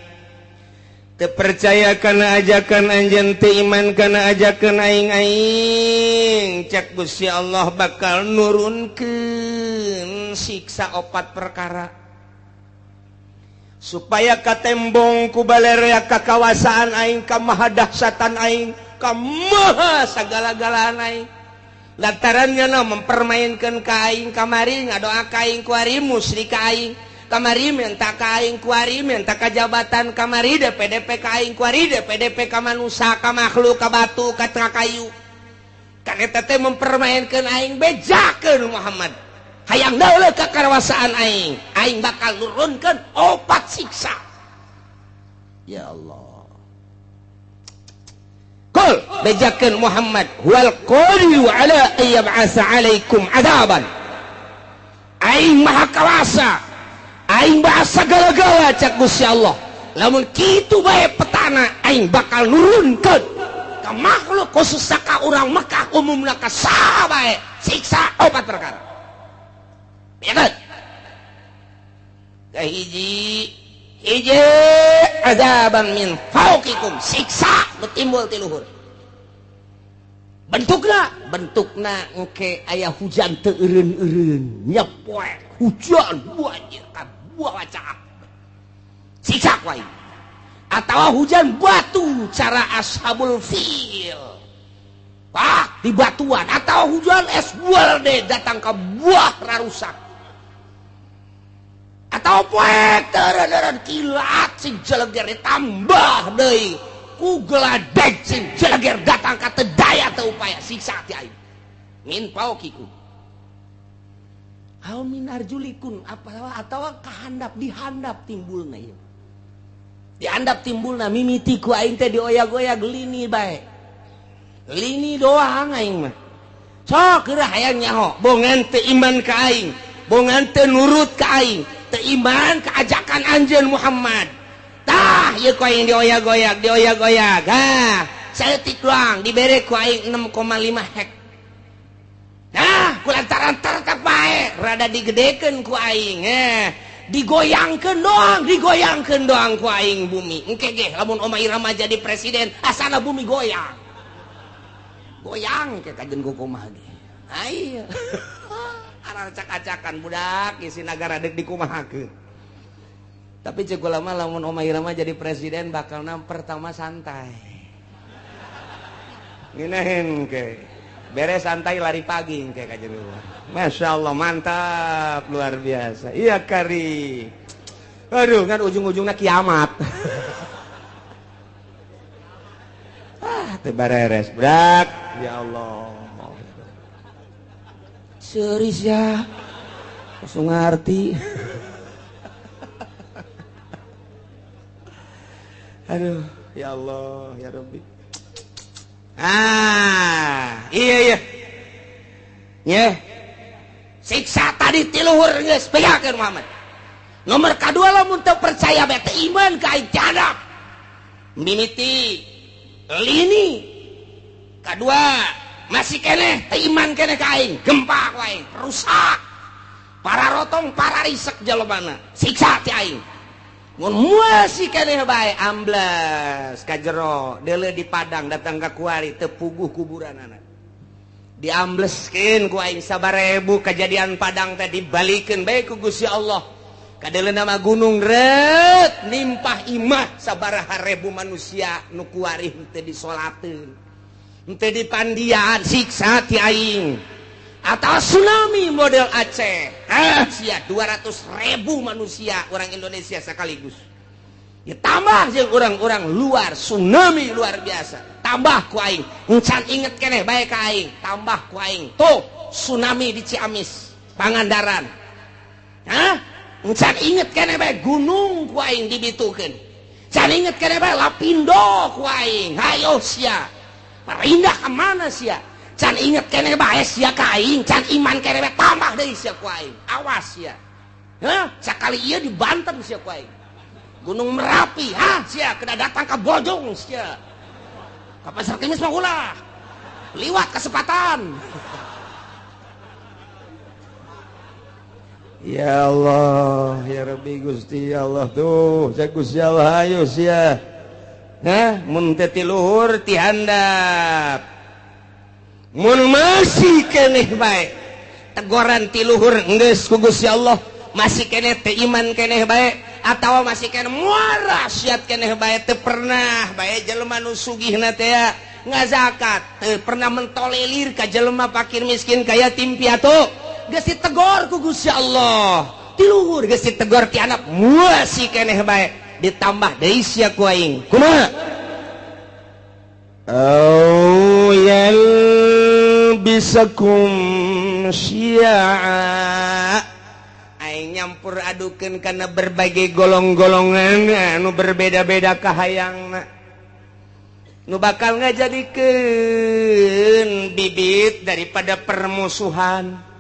teu percaya kana ajakan anjeun teu iman kana ajakan aing cak Gusti Allah bakal nurunkeun siksa 4 perkara supaya katembong ku balerea kakawasaan aing ka maha dahsyatan aing ka maha sagala-galaan aing lantaran nya mempermainkan ka aing kamari ngadoa ka aing ku ari musyrik ka aing kamari minta kaing kuari minta ka jabatan kamari DPDP kaing kuari DPDP ka manusia ka makhluk ka batu ka kayu kan eta teh mempermainkeun aing bejakeun Muhammad hayang dauleuh ka karawasaan aing bakal nurunkeun 4 siksa ya Allah qul bejakeun Muhammad wal qadiru ala ayyab'asa alaikum adaban aing maha kawasa aing bahasa gala-gala cak Gusti Allah lamun kitu bae petana aing bakal nurunkeun ka makhluk khusus ka urang Mekah umumna ka saha bae siksa 4 perkara ya kan hiji azaban min fauqikum siksa timbul ti luhur bentukna engke aya hujan teu eureun-eureun nyepoe hujan banjir ka wacak siksa wae atawa hujan batu cara ashabul fil di batuan atawa hujan es buah deh datang ke buah rarusak atau poek teureun kilat sing jeleger ditambah deui ku geladeg sing jeleger datang ka teu daya teu upaya siksa ti aing min paukikum aw min arjulikun atawa kahandap dihandap timbulna ieu dihandap timbulna mimiti ku aing teh dioyag-oyag lini bae lini doang aing mah sok geura hayang nyaho bongan teu iman ka aing bongan teu nurut ka aing teu iman ka ajakan anjeun Muhammad tah ieu ku aing dioyag-oyag ha saeutik doang dibere ku aing 6,5 hek nah kulantaran tertek bae rada digedekeun ku aing digoyangkeun doang ku aing bumi engke ge lamun Oma Irama jadi presiden asana bumi goyang ke kajen kumaha ge aya arah acak-acakan budak isi nagara deuk dikumahakeun tapi ceuk ulama lamun Oma Irama jadi presiden bakalna pertama santai ngeunaheun ke beres santai lari pagi kayak kajian luar. Masya Allah mantap luar biasa. Iya kari. Aduh kan ujung-ujungnya kiamat. Tebareres brak. Ya Allah. Serius ya. Langsung ngerti. Aduh ya Allah ya Rabbi. Iya siksa tadi ti luhur geus bejakeun Muhammad nomor kadua lamun teu percaya bae teu iman ka aing cadap mimiti lini kadua masih keneh teu iman keneh ka aing gempa ku aing rusak para rotong para risek jelebana siksa ti aing mun masih keneh bae amblas ka jero deuleu di padang datang ka kuari teu puguh kuburanana diambleskeun ku aing 1000 kejadian padang teh dibalikeun bae ku Gusti Allah kadeuleu nama gunung ret nimpah imah sabaraha ribu manusia nu kuari teu disolateun teu dipandian siksa ti aing atau tsunami model Aceh sia 200.000 manusia orang Indonesia sekaligus ya tambah jeung orang-orang luar tsunami luar biasa tambah ku aing encan inget keneh bae ka aing tambah ku aing tuh tsunami di Ciamis Pangandaran encan inget keneh bae gunung ku aing dibitukeun can inget keneh bae Lapindo ku aing hayo sia parindah ka mana sia can inget kene bae sia ka aing can iman kene bae tambah deui sia ku aing awas sia sakali ieu di Banten sia ku aing Gunung Merapi sia kena datang ke Bojong sia ka Pasar Kemis mah ulah liwat kesempatan ya Allah ya Rabbi Gusti Allah tuh cek Gusti Allah ayo sia mun teh ti luhur ti handap mun masih keneh bae teguran ti luhur geus ku Gusti Allah masih keneh teu iman keneh bae atawa masih keneh muara siat keneh bae teu pernah bae jelema nu sugihna teh ngazakat teu pernah mentolerir ka jelema fakir miskin ka yatim piatu geus ditegor ku Gusti Allah ti luhur geus ditegor ti anak mual si keneh bae ditambah deui sia ku aing kumaha au yalbisakum syi'a aing nyampur adukeun kana berbagai golong-golongan anu berbeda-beda kahayangna nu bakal ngajadikeun bibit daripada permusuhan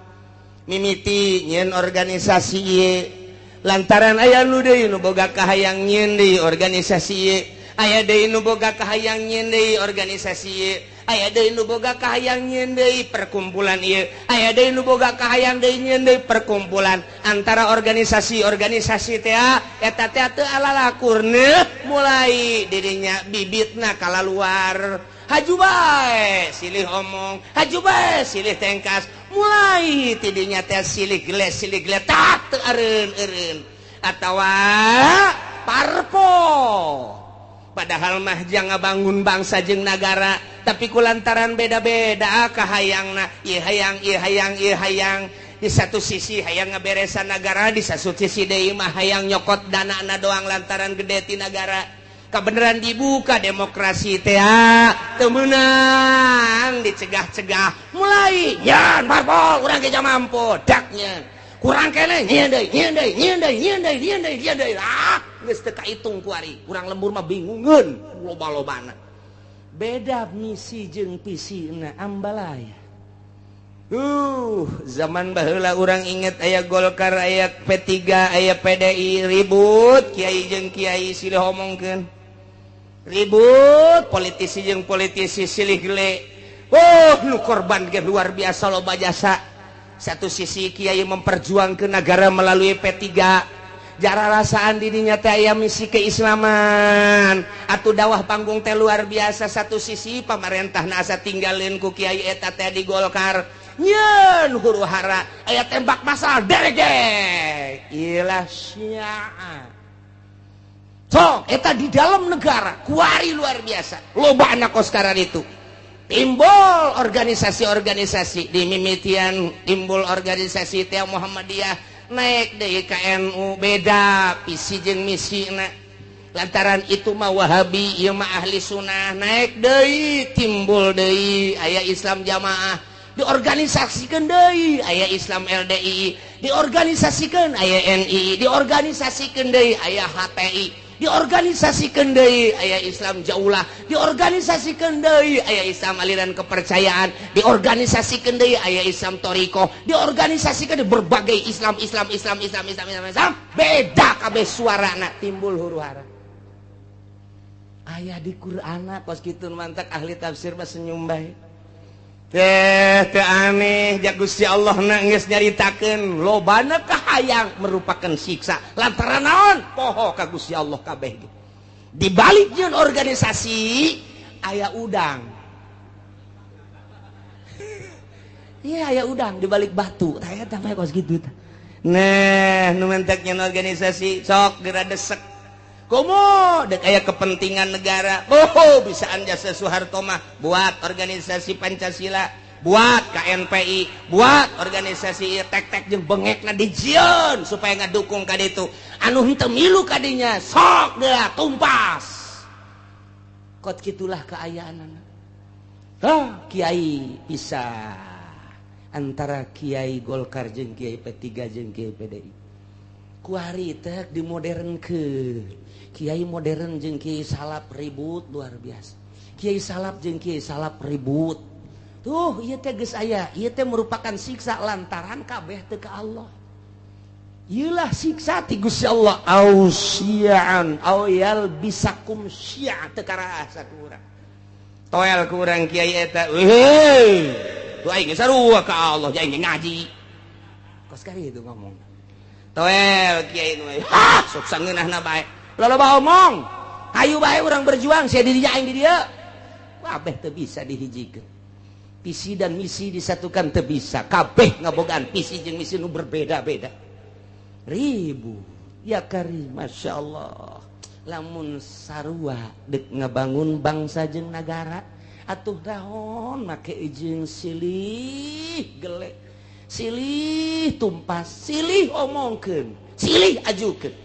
mimiti nyeun organisasi ieu lantaran aya nu deui nu boga kahayang nyeun deui organisasi ieu aya deui nu boga kahayang nyeun deui organisasi ieu aya deui nu boga kahayang nyeun deui perkumpulan ieu aya deui nu boga kahayang deui nyeun deui perkumpulan antara organisasi teh eta teh teu alalakurna mulai dirinya bibitna kalaluar haju bae silih omong haju bae silih tengkas mulai tidinya teh silih geles tak teu eureun atawa parpo padahal mah jangan bangun bangsa jeung nagara tapi kulantaran beda-beda kahayangna ieu hayang di satu sisi hayang ngaberesan nagara di satu sisi deui mah hayang nyokot danana doang lantaran gede ti nagara kabeneran dibuka demokrasi teh teu meunang dicegah-cegah mulai nyan parpol urang ge mampu daknya kurang keneh nyieun deui geus teu kahitung ku ari urang lembur mah bingungeun loba-lobana beda misi jeung visina ambalaya zaman baheula urang inget aya Golkar aya P3 aya PDI ribut kiai jeung kiai silih omongkeun ribut politisi jeung politisi silih gele nu korban ge luar biasa loba jasa satu sisi kiai memperjuangkeun negara melalui P3 jara rasaan dirinya teh aya misi keislaman atuh dakwah panggung teh luar biasa satu sisi pamarentahna asa tinggalin ku kiai eta teh di Golkar nyeun huru hara aya tembak masal derege ilah syi'a sok eta di dalam negara kuari luar biasa loba anak koskaran itu timbul organisasi-organisasi di mimitian timbul organisasi teh Muhammadiyah naik deui ka NU beda visi jeung misina lantaran itu mah Wahabi ieu mah ahli sunnah naik deui timbul deui aya Islam Jamaah diorganisasikeun deui aya Islam LDI diorganisasikeun aya NI diorganisasikeun deui aya HTI diorganisasikeun deui aya Islam Jaulah diorganisasikeun deui aya Islam aliran kepercayaan diorganisasikeun deui aya Islam Thariqah diorganisasikeun berbagai Islam beda kabeh suarana timbul huru-hara aya di Qur'ana kos kitu mantak ahli tafsir mah senyum bae teh aneh jak Gusti Allah na geus nyaritakeun lobana kahayang merupakan siksa lantaran naon poho ka Gusti Allah kabeh di balik nyeun organisasi aya udang iya aya udang di balik batu tah eta mah kos kitu tah nah nu mentek nyeun organisasi sok diradesek komo dek aya kepentingan negara bisaan jasa Soeharto mah buat organisasi Pancasila buat KNPI buat organisasi tek-tek jeung bengekna dijieun supaya ngadukung ka ditu anu henteu milu kadinya sok deula tumpas kot kitulah kaayaanana kiai pisah antara kiai Golkar jeung kiai P3 jeung kiai PDI kuari teh dimodernkeun kiai modern jeung kiai salap ribut luar biasa kiai salap jeung kiai salap ribut tuh ieu teh geus aya ieu teh merupakan siksa lantaran kabeh teu ka Allah ieulah siksa ti Gusti Allah ausian au yalbisakum syi'a teu karaha sakurang toel ku urang kiai eta heuh tuh aing sarua ka Allah jeung ngaji kos kari itu ngomong toel kiai nu sok sangeunahna bae loba omong hayu bae urang berjuang sia di dieu aing di dieu kabeh teu bisa dihijikeun visi dan misi disatukan teu bisa kabeh ngabogaan visi jeung misi nu berbeda-beda ribu ya karim masyaallah lamun sarua deuk ngabangun bangsa jeung nagara atuh naon make jeung silih gele silih tumpas silih omongkeun silih ajukeun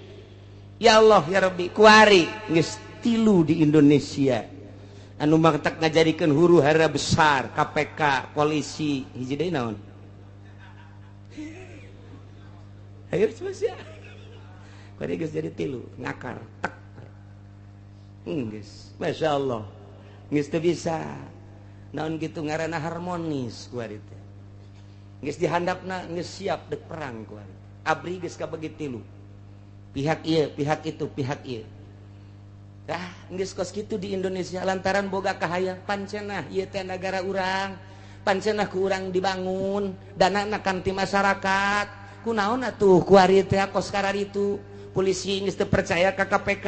ya Allah ya Rabbi kuari geus 3 di Indonesia anu mangtak ngajarikeun huru hara besar KPK polisi hiji deui naon ayo coba sia kuari geus jadi 3 ngakar tek geus masyaallah geus teu bisa naon kitu ngaranna harmonis kuari teh geus dihandapna geus siap dek perang kuari abri geus kabagi 3 pihak ieu pihak itu pihak ieu geus kos kitu di Indonesia lantaran boga kahayang pancenah ieu teh nagara urang pancenah ku urang dibangun danana kan ti masyarakat kunaon atuh kuari teh kos kararitu polisi geus teu percaya ka KPK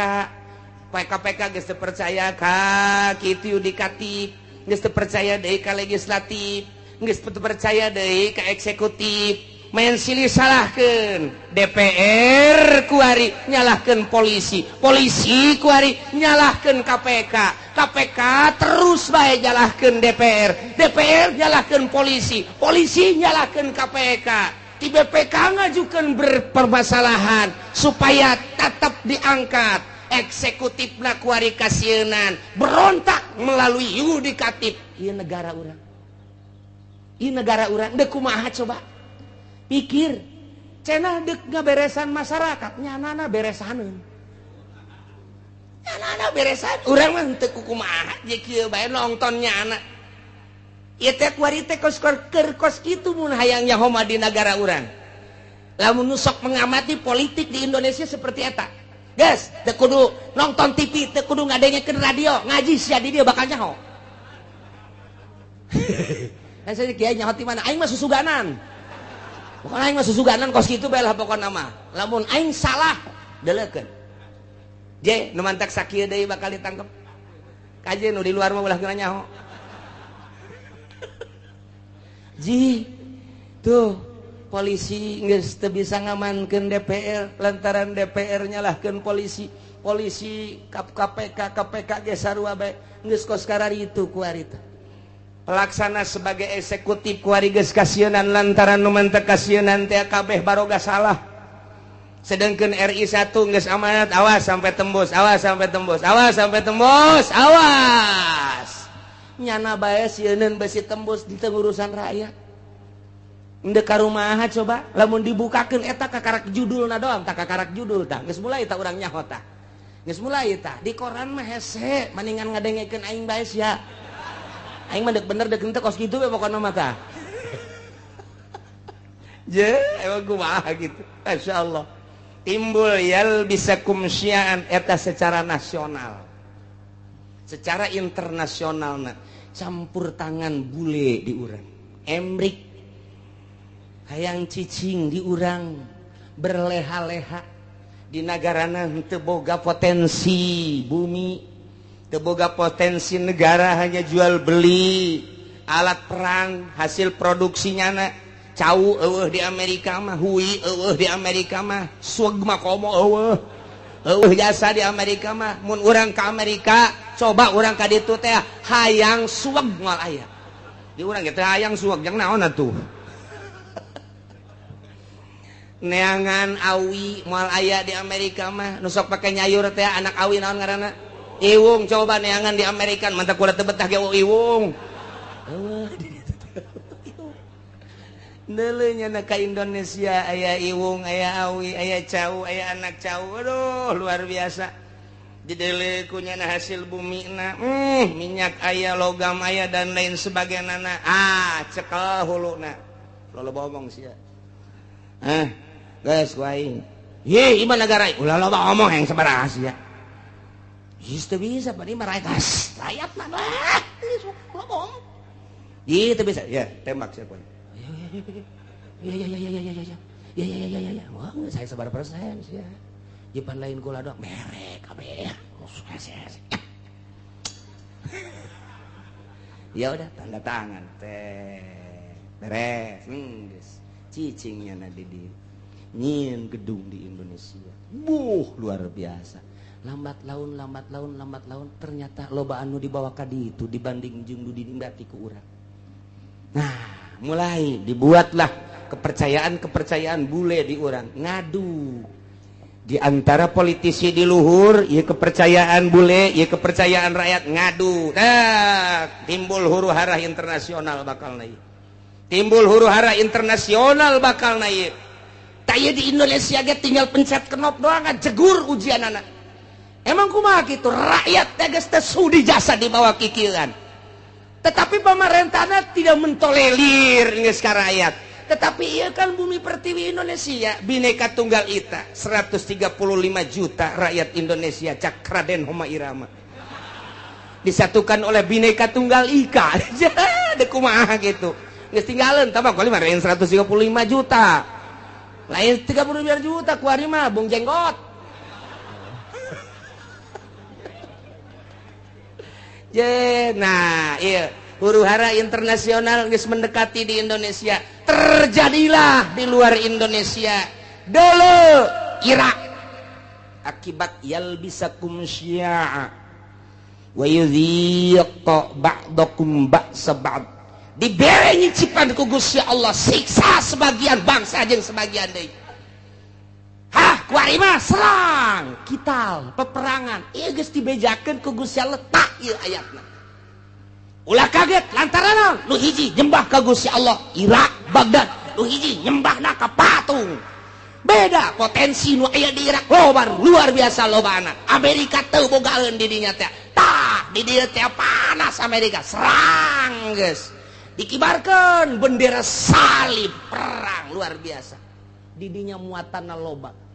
KPK geus teu percaya ka kitu yudikatif geus teu percaya deui ka legislatif geus teu percaya deui ka eksekutif main silih salahkeun DPR kuari nyalahkeun polisi polisi kuari nyalahkeun KPK KPK terus bae nyalahkeun DPR DPR nyalahkeun polisi polisi nyalahkeun KPK ti BPK ngajukeun berpermasalahan supaya tetap diangkat eksekutifna kuari kasienan berontak melalui yudikatif ieu negara urang deuk kumaha coba pikir cenah deuk ngaberesan masyarakat nyanana beresaneun urang mah teu kumaha je kieu bae nongton nyana ieu teh kuari teh kos kitu mun hayang nyaho di negara urang lamun sok mengamati politik di Indonesia seperti eta geus teu kudu nonton TV teu kudu ngadengekeun radio ngaji sia di dieu bakal nyaho saya kieu nyaho ti mana aing mah susuganan bukan aing mah susuganan kos kitu bae lah pokona mah lamun aing salah deleukeun je nu mantak sakieu deui bakal ditangkep kaje nu di luar mah ulah geuna nyaho ji tuh polisi geus teu bisa ngamankeun DPR lantaran DPR nyalahkeun polisi KPK ge sarua bae geus kos kararitu kuari teh pelaksana sebagai eksekutif kuari geus kasienan lantaran nu mantek kasienan teh kabeh baroga salah sedangkeun RI 1 geus amanat awas sampai tembus nyana bae sieun besi tembus di urusan rakyat endek ka rumaha coba lamun dibukakeun eta kakarak judulna doang tak kakarak judul tah geus mulai tah urang nyaho tah geus mulai tah di koran mah hese maningan ngadengekeun aing bae sia aing mah bener dek henteu kos kitu we pokona mah tah je emang kumaha gitu masyaallah timbul yalbisakum syi'an eta secara nasional secara internasional campur tangan bule di urang emrik hayang cicing di urang berleha-leha di nagarana teu boga potensi bumi teu boga potensi negara hanya jual beli alat perang hasil produksinya cau eueuh di Amerika mah hui eueuh di Amerika mah sueg mah komo eueuh jasa di Amerika mah mun urang ka Amerika coba urang ka ditu teh hayang sueg moal aya di urang ge teh hayang sueg jeung naon atuh neangan awi moal aya di Amerika mah nu sok pake nyayur teh anak awi naon ngaranna iwung coba neangan di Amerika mantap kuda teu betah ge iwung neuleunya na ka Indonesia aya iwung aya awi aya cau aya anak cau aduh luar biasa dideuleu ku nyana hasil bumina minyak aya logam aya dan lain sebagainya cekel huluna loba omong sia guys ku aing ye iman negara ulah loba omong yang sabaraha sia geus teu bisa bari mah rakyat mah loba omong ieu teu bisa ya tembak sia poe ya wah saya sebar persen sih ya jipan lain kula doang merek kabeh ya udah tanda tangan teh beres geus cicingnya na di nyin gedung di Indonesia luar biasa lambat laun ternyata loba anu dibawa ka ditu dibanding jeung nu dinimbati ku urang nah mulai dibuatlah kepercayaan bule di urang ngadu di antara politisi di luhur ieu kepercayaan bule ieu kepercayaan rakyat ngadu timbul huru-hara internasional bakal naik taya di Indonesia ge tinggal pencet knop doang jegur ujian anak emang kumaha kitu rakyat teh geus teu sudi jasa di bawah kikieuan tetapi pemerintahnya tidak mentolerir geus ka rakyat. Tetapi iya kan bumi pertiwi Indonesia Bhinneka Tunggal Ika 135 juta rakyat Indonesia cak Raden Homa Irama disatukan oleh Bhinneka Tunggal Ika ada kumaha gitu geus tinggalin tambah kali mah 135 juta lain 35 juta kuari mah bung jenggot nah iya huru-hara internasional geus mendekati di Indonesia terjadilah di luar Indonesia dulu Irak akibat yalbisakum syi'a wa yudhiqa ba'dakum ba'sa ba'd dibere nyicipan ku Gusti Allah siksa sebagian bangsa jeung sebagian deui kuari mah serang kital peperangan ieu geus dibejakeun ku Gusti Allah tak ieu ayatna ulah kaget lantaran nu hiji nyembah ka Gusti Allah Irak Baghdad nu hiji nyembahna ka patung beda potensi nu aya di Irak loba luar biasa lobana Amerika teu bogaeun di dinya teh tah di dieu teh panas Amerika serang geus dikibarkeun bendera salib perang luar biasa di dinya muatanna loba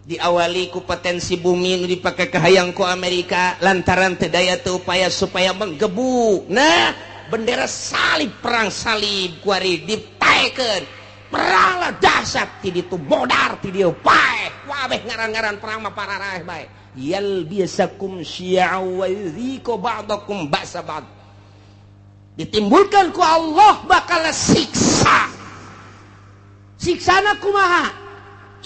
diawali ku potensi bumi nu dipake kahayang ku Amerika lantaran teu daya teu upaya supaya menggebu nah bendera salib perang salib kuari dipaekeun perang lah dahsyat ti ditu modar ti dieu pae wabeh ngaran-ngaran perang mah pararaeh bae yal biasakum syi'a wa yudhiqu ba'dakum ba'sa ba'd ditimbulkan ku Allah bakal siksa siksana kumaha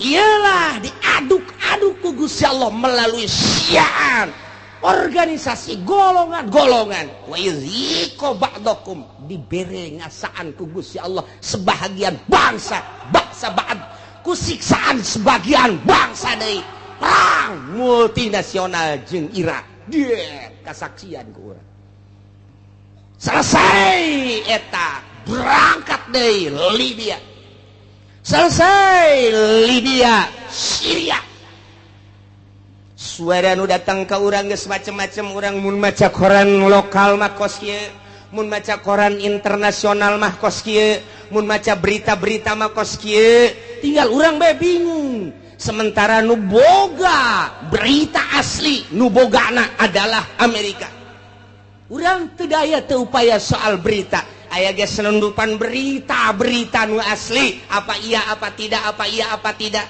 ialah diaduk-aduk ku Gusti Allah melalui syi'an organisasi golongan-golongan wa yudhiqu ba'dakum dibere ngasaan ku Gusti Allah sebahagian bangsa ba'd ku siksaan sebagian bangsa deui perang multinasional jeung Irak dia kasaksian ku urang selesai eta berangkat deui Libya selesai Libya Syria suara nu datang ke urang geus macem-macem urang mun maca koran lokal mah kos kieu mun maca koran internasional mah kos kieu mun maca berita-berita mah kos kieu tinggal urang bae bingung sementara nu boga berita asli nu bogana adalah Amerika urang teu daya teu upaya soal berita aya ge senundupan berita nu asli apa iya apa tidak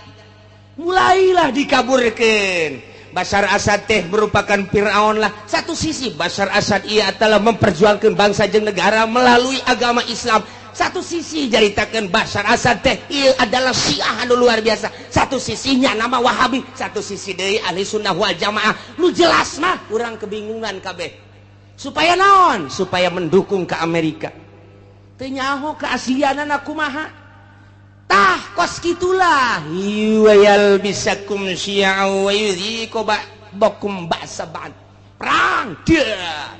mulailah dikaburkeun Bashar Assad teh merupakan Fir'aun lah satu sisi Bashar Assad ia telah memperjuangkan bangsa jeung negara melalui agama Islam satu sisi jaritakeun Bashar Assad teh ieu adalah Syiah anu luar biasa satu sisinya nama Wahabi satu sisi deui ahli sunnah wal jamaah nu jelas mah urang kebingungan kabeh supaya naon supaya mendukung ke Amerika teu nyaho keaslianana kumaha tah kos kitulah wayal bisakum syi'a wa yudhiqu ba'dakum ba'sa ba'd perang dia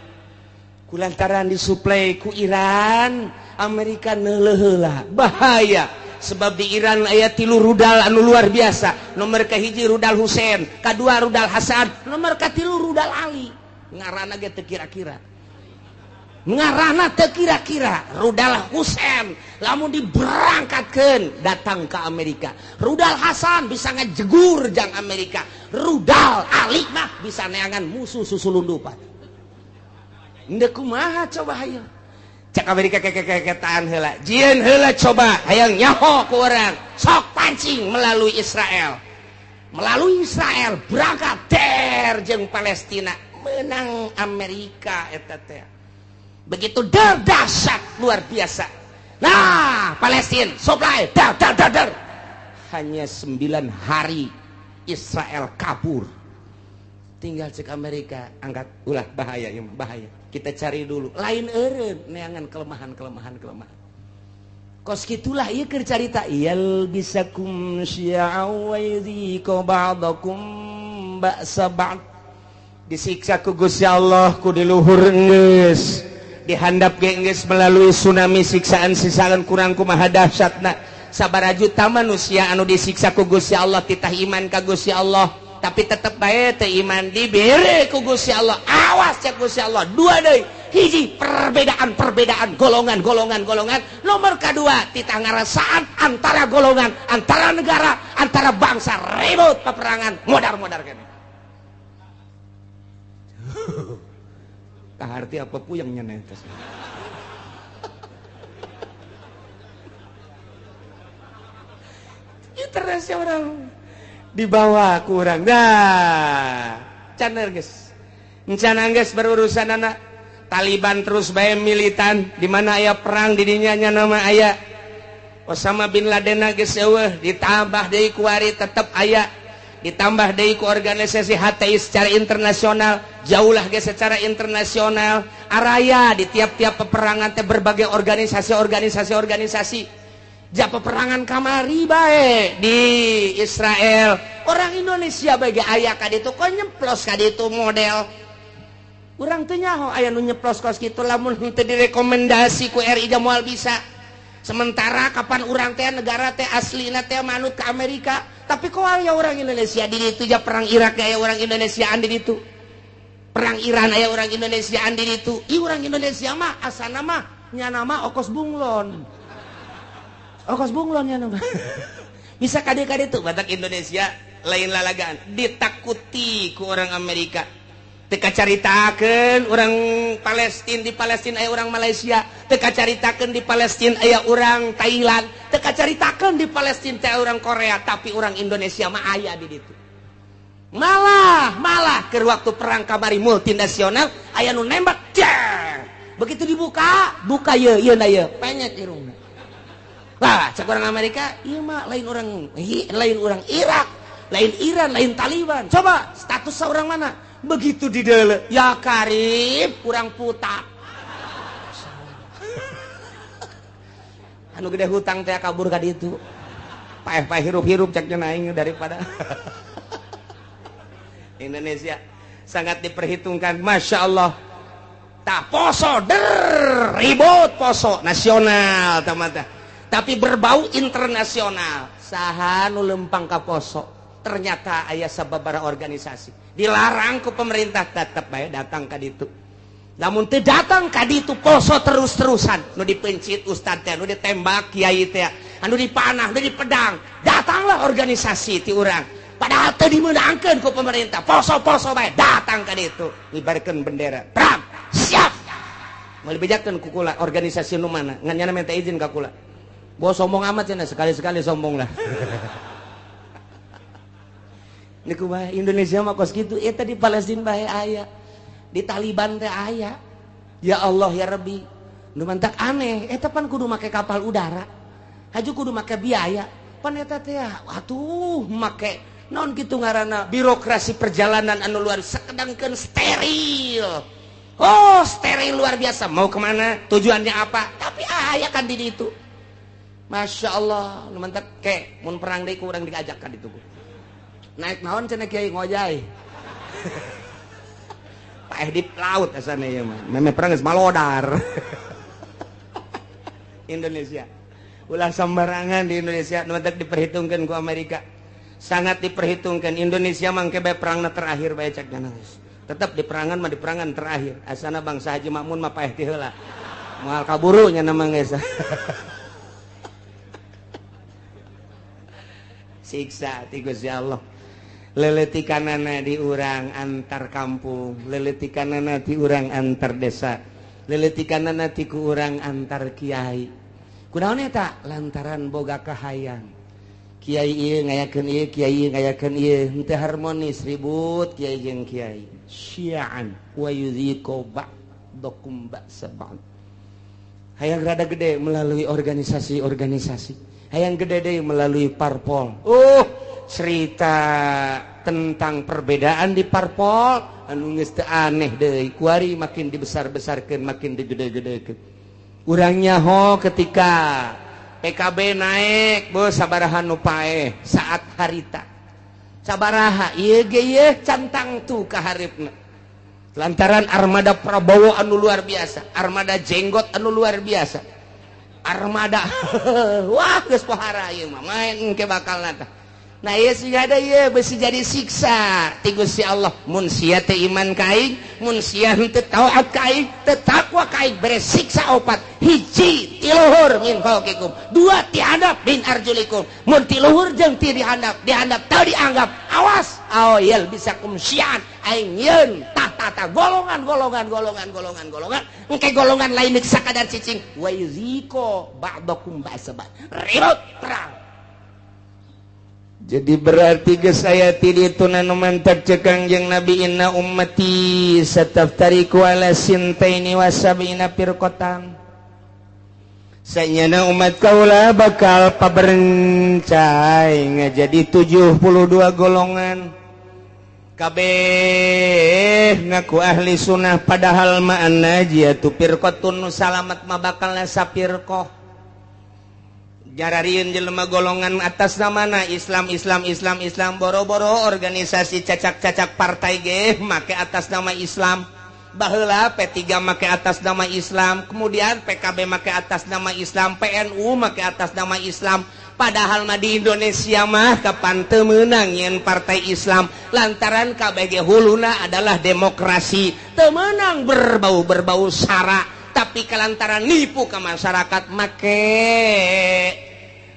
kulantaran disuplai ku Iran Amerika neuleuh heula bahaya sebab di Iran aya 3 rudal anu luar biasa nomor kahiji rudal Husein kadua rudal Hasan nomor katilu rudal Ali ngaranna ge teu kira-kira ngarana teu kira-kira rudal Husein lamun diberangkatkeun datang ke Amerika rudal Hasan bisa ngajegur jang Amerika rudal Ali mah bisa neangan musuh susulundupan endeu kumaha coba hayu cak Amerika keketaan heula jieun heula coba hayang nyaho ku urang sok pancing melalui Israel berangkat der jeung Palestina menang Amerika eta teh begitu dahsyat luar biasa nah Palestina supply dar hanya 9 hari Israel kabur tinggal cek Amerika angkat ulah bahaya ya bahaya kita cari dulu lain eureun neangan kelemahan kos gitulah ieu keur carita yal bisakum syi'a wa yudhiqa ba'dakum ba'sa ba'd disiksa ku Gusti Allah ku di luhur geus dihandap ge geus melalui tsunami siksaan kurang kumaha dahsyatna sabaraju ta manusia anu disiksa ku Gusti Allah titah iman ka Gusti Allah tapi tetep bae teu iman dibere ku Gusti Allah awas cek Gusti Allah dua deui hiji perbedaan golongan nomor kedua titah ngarasaan antara golongan antara negara antara bangsa ribut peperangan modar kene kaharti apa puyeng nyeunah teh terus orang dibawa ku urang dah caner geus encana geus berurusan anak Taliban terus bae militan di mana aya perang di dinya nya nama aya Osama bin Laden geus eueuh ditambah deui ku ari tetep aya ditambah deui ku organisasi HTI secara internasional jauhlah ge secara internasional araya di tiap-tiap peperangan teh berbagai organisasi ja peperangan kamari bae di Israel orang Indonesia bagi aya ka ditu kok nyemplos ka ditu model urang teu nyaho aya nu nyeplos kos kitu lamun teu direkomendasi ku RI moal bisa sementara kapan urang teh negara teh aslina teh manut ke Amerika tapi kok aya orang Indonesia di ditu ja perang Irak aya orang Indonesiaan di ditu perang Iran aya orang Indonesiaan di ditu ih urang Indonesia mah asana mah nya nama okos bunglon nya nama bisa kade-kade tuh batak Indonesia lain lalagaan ditakuti ku orang Amerika teka caritakeun orang Palestina di Palestina aya orang Malaysia teka caritakeun di Palestina aya orang Thailand teka caritakeun di Palestina teh orang Korea tapi orang Indonesia mah aya di ditu malah ke waktu perang kamari multinasional aya nu nembak begitu dibuka ieu na ieu penyet irungna lah cek orang Amerika ieu mah lain orang Irak lain Iran lain Taliban coba status seorang mana begitu di deule ya karib kurang putak anu gede hutang teh kabur ka ditu paeh hirup-hirup cek aing daripada Indonesia sangat diperhitungkan Masya Allah tak poso ribut poso nasional tamata tapi berbau internasional saha nu lempang ka poso ternyata aya sababaraha organisasi dilarang ku pemerintah tetep bae datang ka ditu namun teu datang ka ditu poso terus-terusan nu dipencit ustad teh nu ditembak kiai teh anu dipanah nu dipedang datanglah organisasi ti urang padahal teu dimeunangkeun ku pemerintah poso-poso bae datang ka ditu ngibarkeun bendera perang siap moal bejakeun ku kula organisasi nu mana ngan nyana minta izin ka kula bos sombong amat cenah sekali-sekali sombong lah niku bae Indonesia mah kos kitu eta di Palestina bae aya di Taliban teh aya ya Allah ya Rabbi nu mantak aneh eta pan kudu make kapal udara haju kudu make biaya pan eta teh atuh make naon kitu ngaranna birokrasi perjalanan anu luar sakedangkeun steril steril luar biasa mau kemana tujuannya apa tapi aya kan di ditu Masya Allah nu mantak ke mun perang deui ku urang diajak ka ditu naik naon cenah kiai ngojay paeh di laut asana ieu mah meme perang geus malodar Indonesia ulah sembarangan di Indonesia nu mantak diperhitungkeun ku Amerika sangat diperhitungkan Indonesia mangke bae perangna terakhir bae cek geus tetep di perangan mah di perangan terakhir asana bangsa Haji Makmun mah paeh ti heula moal kaburu nya nama geus siksa ti Gusti Allah leletikanana di urang antar kampung leletikanana ti urang antar desa leletikanana ti ku urang antar kiai kunaon eta lantaran boga kahayang kiai ieu ngayakeun ieu kiai ieu ngayakeun ieu henteu harmonis ribut kiai jeung kiai syi'an wa yudhiqu ba'dakum ba'sa ba'd hayang rada gede melalui organisasi hayang gede deui melalui parpol cerita tentang perbedaan di parpol anu geus teu aneh deui kuari makin dibesar-besarkeun makin digede-gedekeun urang nyaho ketika PKB naik bos sabaraha nu paeh saat harita sabaraha ieu ge cantang tuh ka haripna lantaran armada Prabowo anu luar biasa armada jenggot anu luar biasa armada wah geus pohara ieu mah main ke bakal nata nah ieu siga da ieu beusi jadi siksa ti Gusti Allah mun sia teh iman ka aing mun sia teu taat ka aing teu takwa ka aing bere siksa opat hiji ti luhur min fauqikum dua ti handap min arjulikum mun ti luhur jeung ti dihandap teu dianggap awas aoyel bisa kumsian aing yeun tah golongan engke golongan lain sakadar cicing wa yuziko ba'dakum ba'sabat ribut perang. Jadi berarti geus aya ti ditu nu mantap cek Kangjeng Nabi inna ummati sataftariqu ala sintaini wa sab'ina firqatan. Saenyana umat kaula bakal paberencai ngajadi 72 golongan. Kabeh ngaku ahli sunnah padahal ma annajiyatu firqatun nu salamat mah bakalna sapirqah. Jararieun jelema golongan atas namana Islam boro-boro organisasi cacak-cacak partai ge make atas nama Islam baheula P3 make atas nama Islam kemudian PKB make atas nama Islam PNU make atas nama Islam padahal mah di Indonesia mah kapan teu meunang nyen partai Islam lantaran kabeh ge huluna adalah demokrasi teu meunang berbau sara tapi kelantaran nipu ke masyarakat make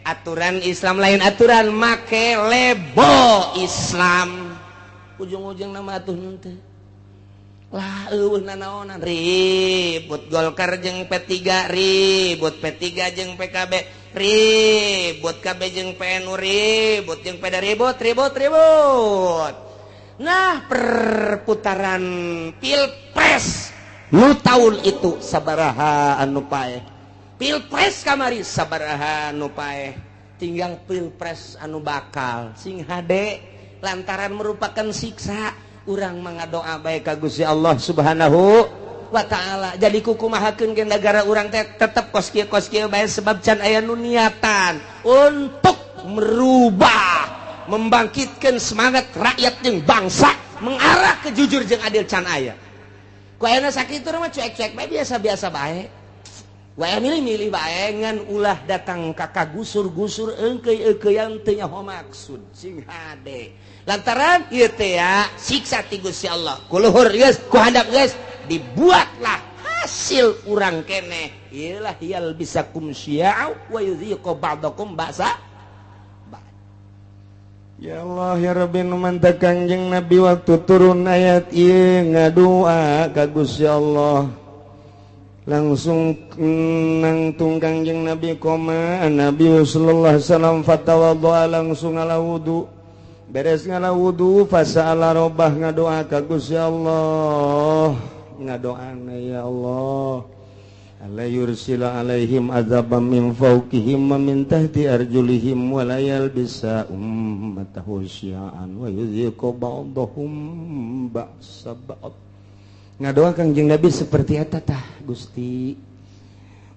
aturan Islam lain aturan make lebo Islam ujung-ujung nama atuh teh lah eueuh nanaonan ribut Golkar jeung P3 ribut P3 jeung PKB ribut KB jeung PNU ribut jeung PDA ribut nah perputaran pilpres nu tahun itu sabaraha anu paeh pilpres kamari sabaraha anu paeh tinggal pilpres anu bakal sing hade lantaran merupakan siksa urang mangadoa bae ka Gusti Allah Subhanahu wa taala jadi kukumahakeun ge negara urang teh tetep kos kieu bae sebab can aya nu niatan untuk merubah membangkitkan semangat rakyat jeung bangsa mengarah ke jujur jeung adil can aya ku ayeuna sakitu mah cuek-cuek bae biasa-biasa bae. Wae milih-milih bae ngan ulah datang ka gusur-gusur eungkeuy-eungkeuyan teu nyaho maksud sing hade. Lantaran ieu teh ya siksa ti Gusti Allah. Ku luhur geus, ku handap geus dibuatlah hasil urang keneh. Iyalah yal bisa kumsya'u wa yudhiqu ba'dakum ba'sa. Ya Allah ya Rabbi nu mantap Kangjeng Nabi waktu turun ayat ieu ngadua ka Gusti Allah langsung nangtung Kangjeng Nabi koma Nabi sallallahu alaihi wasallam fatawaddoa langsung ngala wudu beres ngala wudu fasa'ala robah ngadoa ka Gusti Allah ngadoana ya Allah ala yursila alaihim azabam min fawqihim wa min tahti arjulihim wa la yalbisa ummatahu syi'an wa yudhiqu ba'dahum ba'sa ba'd ngadoa Kangjeng Nabi seperti eta tah Gusti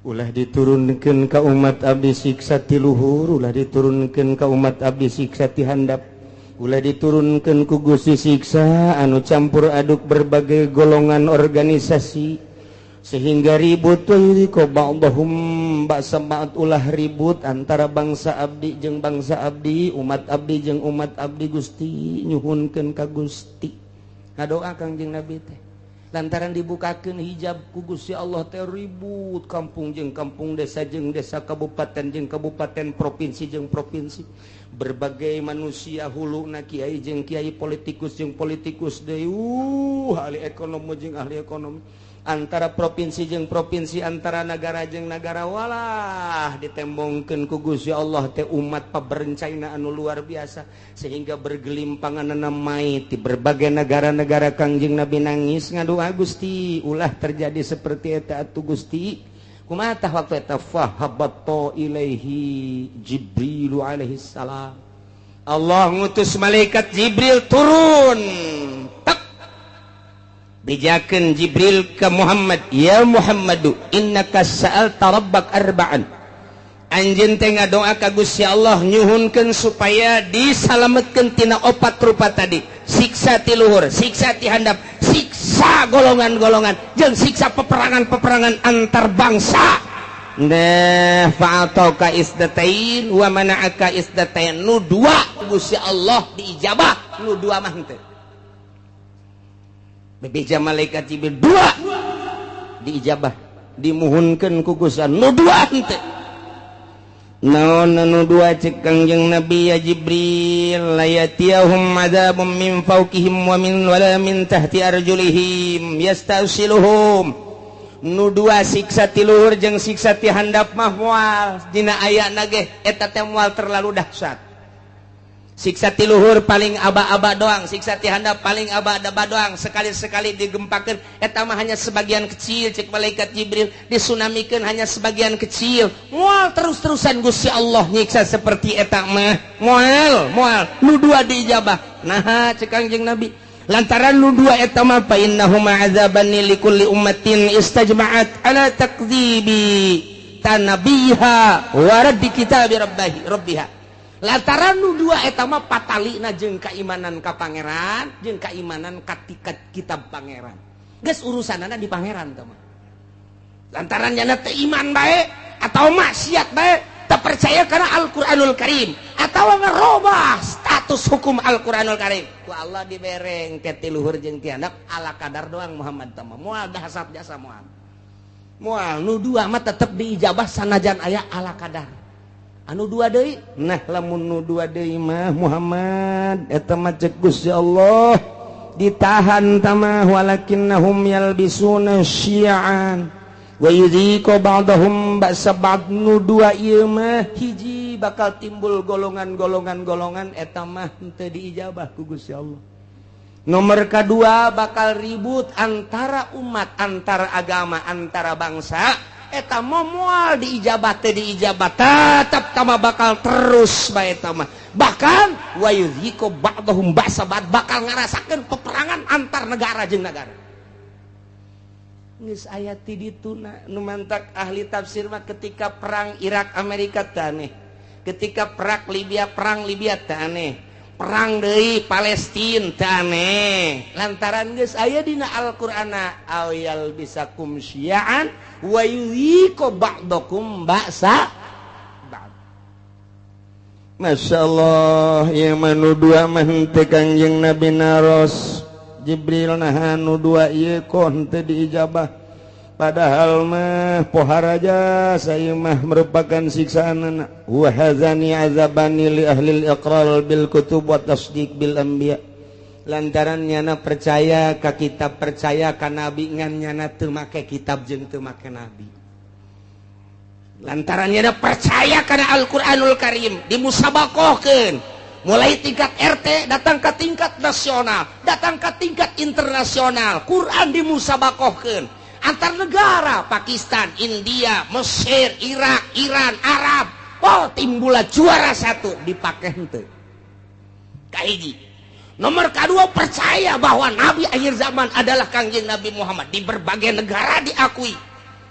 ulah diturunkeun ka umat abdi siksa ti luhur ulah diturunkeun ka umat abdi siksa ti handap ulah diturunkeun ku Gusti siksa anu campur aduk berbagai golongan organisasi sehingga ribut ko ba'dahum ba'sa ba'd ulah ribut antara bangsa abdi jeung bangsa abdi umat abdi jeung umat abdi Gusti nyuhunkeun ka Gusti ngadoa Kangjeng Nabi teh lantaran dibukakeun hijab ku Gusti Allah teh ribut kampung jeung kampung desa jeung desa kabupaten jeung kabupaten provinsi jeung provinsi berbagai manusia huluna kiai jeung kiai politikus jeung politikus deui ahli ekonomi jeung ahli ekonomi antara provinsi jeung provinsi antara negara jeung negara walah ditembongkeun ku Gusti Allah teh umat paberencaina anu luar biasa sehingga bergelimpanganna mai ti berbagai negara-negara Kangjeng Nabi nangis ngadoa Gusti ulah terjadi seperti eta atuh Gusti kumaha tah waktu eta fahabatta ilaihi Jibril alaihi salam Allah ngutus malaikat Jibril turun bijakeun Jibril ke Muhammad ya Muhammadu innaka sa'alta rabbak arba'an anjeun teh ngadoa ka Gusti Allah nyuhunkeun supaya disalametkeun tina 4 rupa tadi, siksa ti luhur, siksa ti handap, siksa golongan-golongan, jeung siksa peperangan-peperangan antar bangsa. Nah, fa'atauka isdatain wa mana'aka isdatain. Nu dua Gusti Allah diijabah, nu dua mah henteu. Bebeja malaikat Jibril dua diijabah, dimuhunkeun ku Gusti Allah, nu dua henteu. Naon nu dua cek Kangjeng Nabi ya Jibril, layatiyahum adzabum min fawqihim wa min tahti arjulihim yastasiluhum. Nu dua siksa ti luhur jeung siksa ti handap mah moal dina ayana ge eta teh moal terlalu dahsyat. Siksa ti luhur paling aba-aba doang, siksa ti handap paling aba-aba doang, sekali-sekali digempakeun eta mah hanya sebagian kecil cek malaikat Jibril, disunamikeun hanya sebagian kecil. Moal terus-terusan Gusti Allah nyiksa seperti eta mah moal nu dua diijabah. Nah cek Kangjeng Nabi lantaran nu dua eta mah fa innahuma azaban likulli ummatin istajma'at ala takdzibi tanabiha wa raddi kitabi rabbiha. Lantaran nu dua eta mah patalina jeung kaimanan ka pangeran jeung kaimanan ka kitab pangeran. Geus urusanana di pangeran teh mah. Lantaran nya teh iman bae atau maksiat bae, tak percaya karena Al-Qur'anul Karim atau ngerobah status hukum Al-Qur'anul Karim ku Allah dibereng ti luhur jeung ti handap ala kadar doang Muhammad tama moal dahsyat jasa moal nu dua mah tetep diijabah sanajan aya ala kadar anu dua deui. Nah lamun nu dua deui mah Muhammad eta mah cek Gusti Allah ditahan tama walakinnahum yalbisuna syi'an wa yudhiqu ba'dahum ba'sa ba'd. Nu dua ieu mah hiji bakal timbul golongan-golongan eta mah teu diijabah ku Gusti Allah. Nomor kedua bakal ribut antara umat, antara agama, antara bangsa, eta mah moal diijabah teu diijabah tetep tama bakal terus bae eta mah. Bahkan wa yudhiqu ba'dahum ba'sa ba'd bakal ngarasakeun peperangan antar negara jeung negara. Geus aya ti ditu nu mantak ahli tafsir mah ketika perang Irak Amerika teh aneh, ketika perang Libya teh aneh, perang deui Palestina teh aneh, lantaran geus aya dina Al-Qur'ana awyal bisakum syi'an wa yuhiqu ba'dakum ba'sa ba'd. Masyaallah ieu mah nu dua mah teh Kangjeng Nabi naros Jibril nah nu dua ieu kon teu diijabah. Padahal mah poharaja saya mah merupakan siksaan. Wa hazani azabani li ahli al-iqrar bil kutub wa tasdiq bil anbiya. Lantaran nyana percaya ka kitab, percaya ka nabi, ngan nyana teu make kitab jeung teu make nabi. Lantaran nyana percaya kana Al-Qur'anul Karim dimusabakohkeun. Mulai tingkat RT datang ke tingkat nasional, datang ke tingkat internasional. Quran dimusabakohkeun antar negara, Pakistan, India, Mesir, Irak, Iran, Arab. Oh, timbullah juara satu dipake henteu. Kahiji. Nomor kedua percaya bahwa Nabi akhir zaman adalah Kangjeng Nabi Muhammad. Di berbagai negara diakui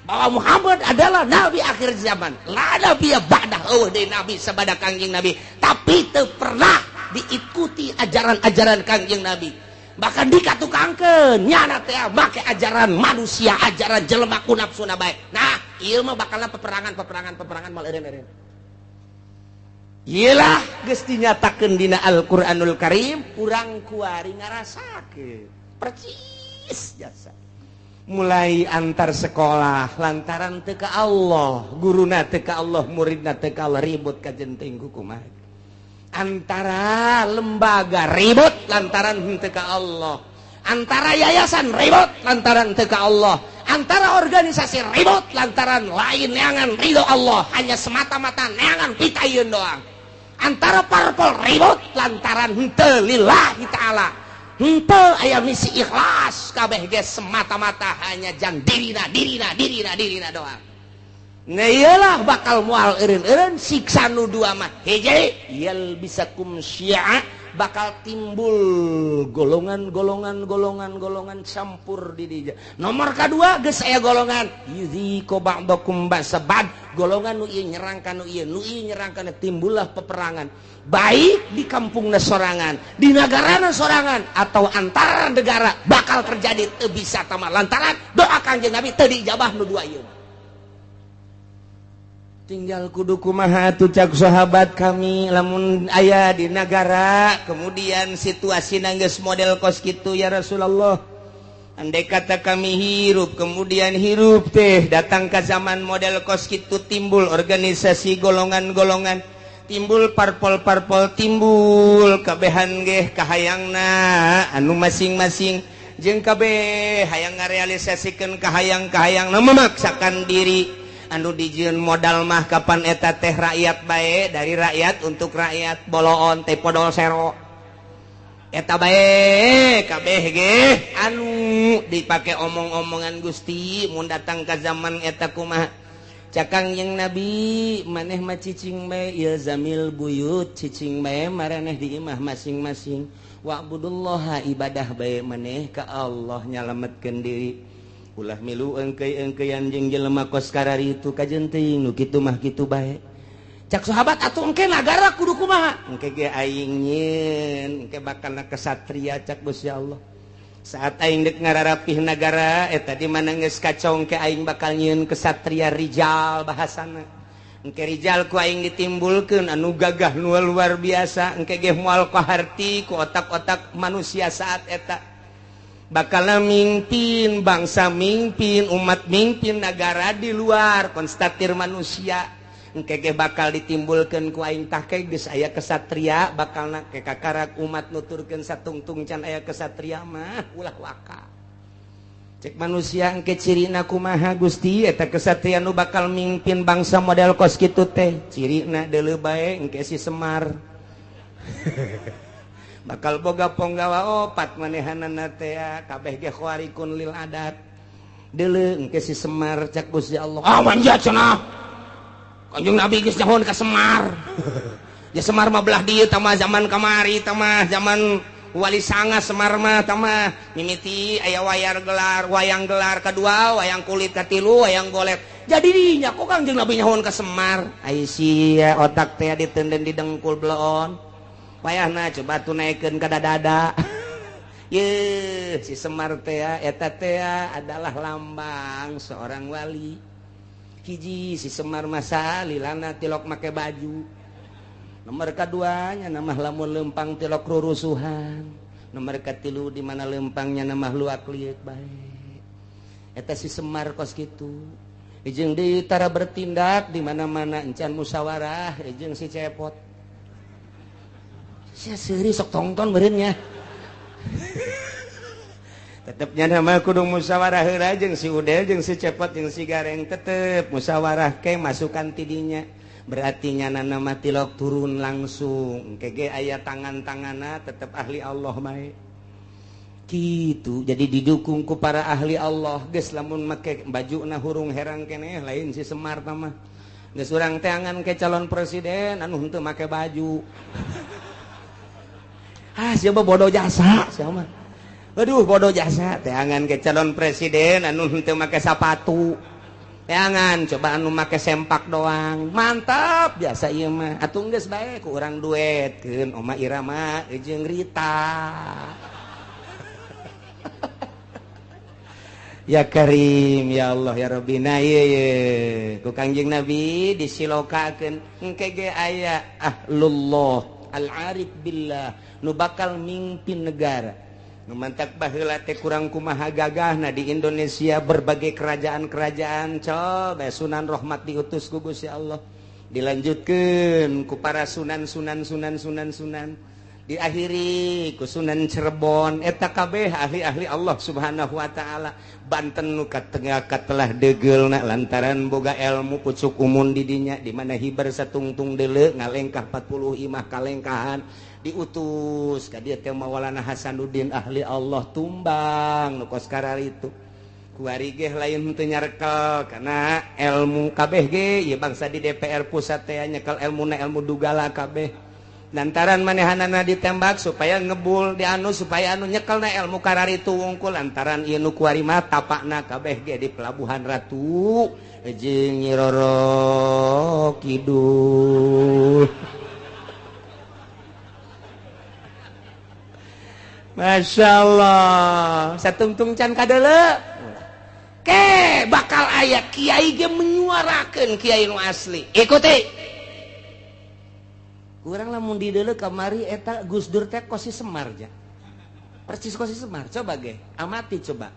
bahwa Muhammad adalah Nabi akhir zaman. La nabiyya ba'dah dari Nabi sabada Kangjeng Nabi. Tapi teu pernah diikuti ajaran-ajaran Kangjeng Nabi. Bahkan dikatukangkeun nyana teh make ajaran manusia, ajaran jelema ku nafsuna bae. Nah, ieu mah bakalna peperangan mal eureun-eureun. Iyalah geus dinyatakeun dina Al-Qur'anul Karim, urang kuari ngarasakeun. Percis jasa. Mulai antar sekolah lantaran teu ka Allah, guruna teu ka Allah, muridna teu ka Allah, ribut ka jenting kumaha. Antara lembaga ribut lantaran henteu ka Allah, antara yayasan ribut lantaran henteu ka Allah, antara organisasi ribut lantaran lain neangan ridho Allah, hanya semata-mata neangan pitayeun doang. Antara parpol ribut lantaran henteu lillahi ta'ala, henteu aya misi ikhlas, kabeh ge semata-mata hanya jang dirina doang. Nah iyalah bakal mual eureun-eureun siksa nu dua mah. Hiji yal bisakum syi'a bakal timbul golongan campur di dieu. Nomor kedua geus aya golongan yuziqu ba'dakum ba'sabad, golongan nu ieu nyerang ka nu ieu nyerang kana, timbullah peperangan baik di kampungna sorangan, di nagarana sorangan, atau antara negara bakal terjadi teu bisa tamah lantaran doa Kanjeng Nabi teu dijabah nu dua ieu. Tinggal kudu kumaha atuh cak sahabat kami lamun aya di negara kemudian situasi geus model kos kitu ya Rasulullah. Andai kata kami hirup kemudian hirup teh datang ke zaman model kos kitu, timbul organisasi golongan-golongan, timbul parpol-parpol, timbul kabehan ge kahayangna anu masing-masing, jeung kabeh hayang ngarealisasikeun kahayang-kahayangna memaksakan diri. Anu dijieun modal mah kapan eta teh rakyat bae, dari rakyat untuk rakyat, boloon teh podol sero eta bae kabeh ge anu dipake omong-omongan Gusti. Mun datang ka zaman eta kumaha cakang yang Nabi, maneh mah cicing bae ieu zamil buyut, cicing bae maraneh di imah masing-masing, wa'budullaha ibadah bae maneh ka Allah nyalametkeun diri. Ulah milu engkeuy-engkeuyan jeung jelema kos karari itu kajeunteuing nu kitu mah kitu bae. Cak sahabat atuh engke nagara kudu kumaha? Engke ge aing nyieun, engke bakalna kesatria cak Gusti Allah. Saat aing deuk ngararapih nagara eta di mana geus kacau engke aing bakal nyieun kesatria rijal bahasana. Engke rijal ku aing ditimbulkeun anu gagah nu luar biasa, engke ge moal kaharti ku otak-otak manusia saat eta. Bakal mimpin bangsa, mimpin umat, mimpin negara di luar konstatir manusia. Engke ge bakal ditimbulkeun ku aing tah ke geus aya kesatria, bakalna ke kakarak umat nuturkeun satungtung can aya kesatria mah ulah waka. Cek manusia engke cirina kumaha Gusti eta kesatria nu bakal mimpin bangsa model kos kitu teh. Cirina deuleu bae engke si Semar. Bakal boga ponggawa opat manehanana teh kabeh ge khawarikun lil adat. Deuleu engke si Semar cak Gusti Allah. Ah manjat cenah. Kanjeng Nabi geus nyahon ka Semar. Ya Semar mah belah dieu tah zaman kamari tah zaman Wali Sanga Semar mah tah mimiti aya wayang gelar kedua, wayang kulit katilu, wayang golet. Jadi dinya kok Kanjeng Nabi nyahon ka Semar. Ai sia otak teh diteunden di dengkul bleon. Payahna coba tunaikeun ka dada. Ye si Semar teh eta teh adalah lambang seorang wali. Hiji si Semar masa lilana tilok make baju. Nomor kaduanya nama lamun lempang tilok rurusuhan. Nomor katilu di mana lempangnya nama luak liuk bae. Eta si Semar kos kitu. Jeung deui tara bertindak di mana-mana encan musyawarah jeung si Cepot. Sia seuri sok tongton beureunnya. Tetepnya nama kudu musyawarah heula jeung si Udel jeung si Cepot jeung si Gareng tetep musyawarah ke masukan tidinya. Berarti nyana nama tilok turun langsung. Kege aya tangan-tanganna tetep ahli Allah bae. Kitu jadi didukung ku para ahli Allah. Geus lamun make bajuna hurung herang keneh lain si Semar tah mah. Geus urang teh angan ke calon presiden anu henteu make baju. Siapa bodoh jasa siapa? Aduh bodoh jasa teh angan ke calon presiden anu henteu make sepatu. Teh angan coba anu make sempak doang. Mantap biasa ieu mah. Atuh geus bae ku urang duetkeun Oma Irama jeung Rita. Ya Karim ya Allah ya Rabbina ye ku Kangjeng Nabi disilokakeun engke ge aya ahlullah al-arif billah nu bakal mimpin negara. Nu mantak baheula teh kurang kumaha gagahna di Indonesia berbagai kerajaan-kerajaan coba Sunan Rahmat diutus ku Gusti Allah. Dilanjutkeun ku para sunan. Diakhiri ku Sunan Cirebon eta kabeh ahli-ahli Allah Subhanahu wa taala. Banten nu katengah katelah degeulna lantaran boga ilmu pucuk umun di dinya di mana hibar satungtung deuleu ngalengkah 40 imah kalengkahan. Diutus ka dieu teh Maulana Hasanuddin ahli Allah tumbang nu kos karari itu kuari ge lain teu nyarekel kana ilmu kabeh ge ieu bangsa di DPR pusat teh nyekel ilmuna ilmu dugala kabeh lantaran manehanana ditembak supaya ngebul di anu supaya anu nyekelna ilmu kararitu wungkul lantaran ieu nu kuari mah tapakna kabeh ge di pelabuhan Ratu jeung Nyi Roro Kidul. Masya Allah satungtung can kadeuleu ke bakal aya kiai ge menyuarakeun kiai nu asli ikuti urang lamun di deuleu kamari eta Gus Dur teh Kosi Semar ja persis Kosi Semar coba ge amati coba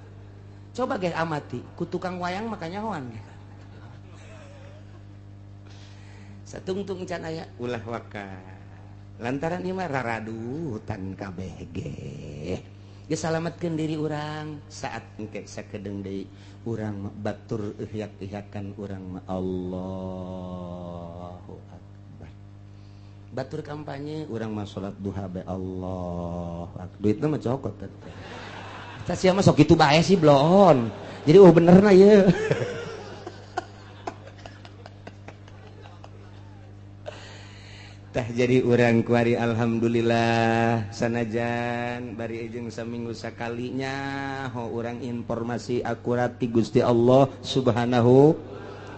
ge amati ku tukang wayang makanya hoan satungtung can aya ulah waka lantaran ieu mah raradutan kabeh ge geus salametkeun diri urang saat engke sakedeung deui urang batur ihyak-ihyakan urang mah Allahu Akbar batur kampanye urang mah salat duha be Allahu Akbar duitna mah cokot teh tah sia mah sok kitu bae sih blon jadi benerna ieu tah jadi urang kuari alhamdulillah sanajan bari jeung saminggu sakalinya ho urang informasi akurat ti Gusti Allah Subhanahu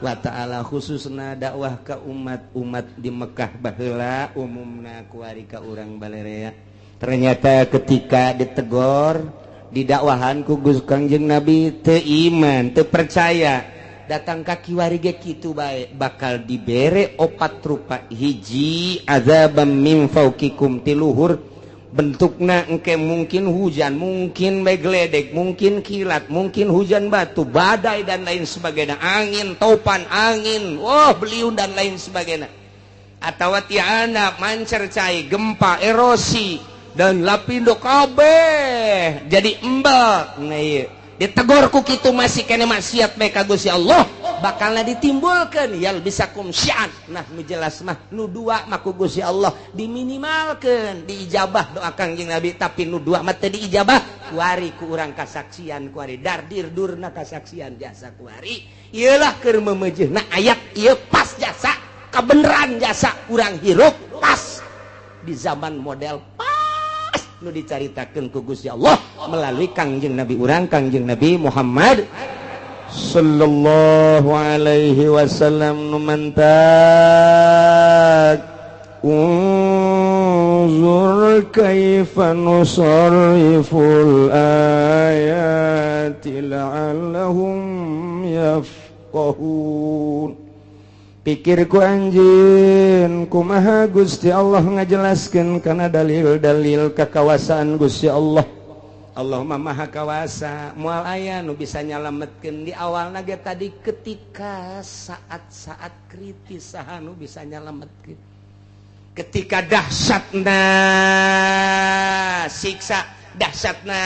wa taala khususna dakwah ka umat di Mekah baheula umumna kuari ka urang balerea ternyata ketika ditegor didakwahan ku Gus Kangjeng Nabi teu iman teu percaya datang ka kiwari ge kitu bae bakal dibere opat rupa hiji azabam min fauqikum tiluhur bentukna engke mungkin hujan mungkin bae gledek mungkin kilat mungkin hujan batu badai dan lain sebagainya angin topan angin beliun dan lain sebagainya atawa tiana mancercai gempa erosi dan lapindo kabeh jadi embal nah ieu ditegur ku kitu masih kene maksiat bae ka Gusti Allah bakalna ditimbulkeun yal bisakum syi'an nah nu jelas mah nu dua mah ku Gusti Allah diminimalkeun diijabah doa Kangjeng Nabi tapi nu dua mah teu diijabah kuari ku urang kasaksian kuari dardir durna kasaksian jasa kuari ieulah keur memeujeuna ayat ieu pas jasa kabeneran jasa urang hirup pas di zaman model nu dicaritakeun ku Gusti Allah melalui Kangjeng Nabi urang Kangjeng Nabi Muhammad sallallahu alaihi wasallam nu mantak unzur kaifa nusarriful ayati la'allahum yafqahun pikirku anjeun kumaha Gusti Allah ngajelaskeun kana dalil-dalil kakawasan Gusti Allah. Allah mah maha kawasa moal aya nu bisa nyalametkeun di awalna ge tadi ketika saat-saat kritis saha nu bisa nyalametkeun ketika dahsyatna siksa dahsyatna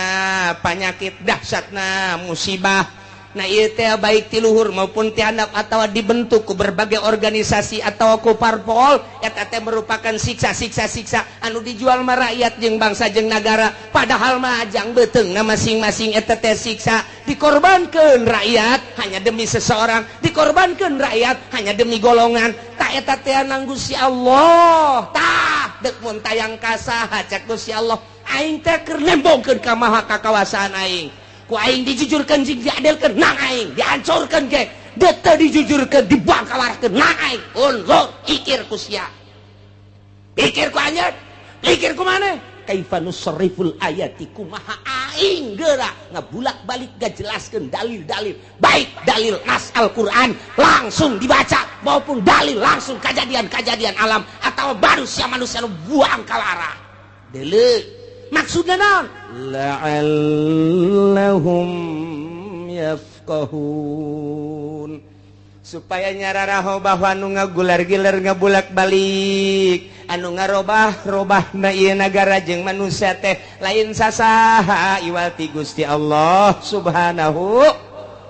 penyakit dahsyatna musibah nah ieu teh baik ti luhur maupun ti handap atawa dibentuk ku berbagai organisasi atawa ku parpol eta teh merupakan siksa-siksa anu dijual mah rakyat jeung bangsa jeung nagara padahal mah ajang beuteungna masing-masing eta teh siksa dikorbankeun rakyat hanya demi seseorang dikorbankeun rakyat hanya demi golongan tah eta teh nang Gusti Allah tah deuk mun tayang ka saha cek Gusti Allah aing teh keur nembongkeun ka maha kakawasaan aing ku aing dijujurkeun jeung diadelkeun nang aing dihancurkeun ge teu dijujurkeun dibangkalarkeun nang aing unzur pikir ku sia pikir ku anjeun pikir ku maneh kaifa nusarriful ayati kumaha aing geura ngabulak-balik ngajelaskeun dalil-dalil baik dalil nas Al-Qur'an langsung dibaca maupun dalil langsung kejadian-kejadian alam atau manusia nu buang kalara deuleu maksudna naon la'allahum yafqahun supaya nyararaho bahwa anu ngagular-gilar ngabulak-balik anu ngarobah-robahna ieu nagara jeung manusia teh lain sasaha iwal ti Gusti Allah Subhanahu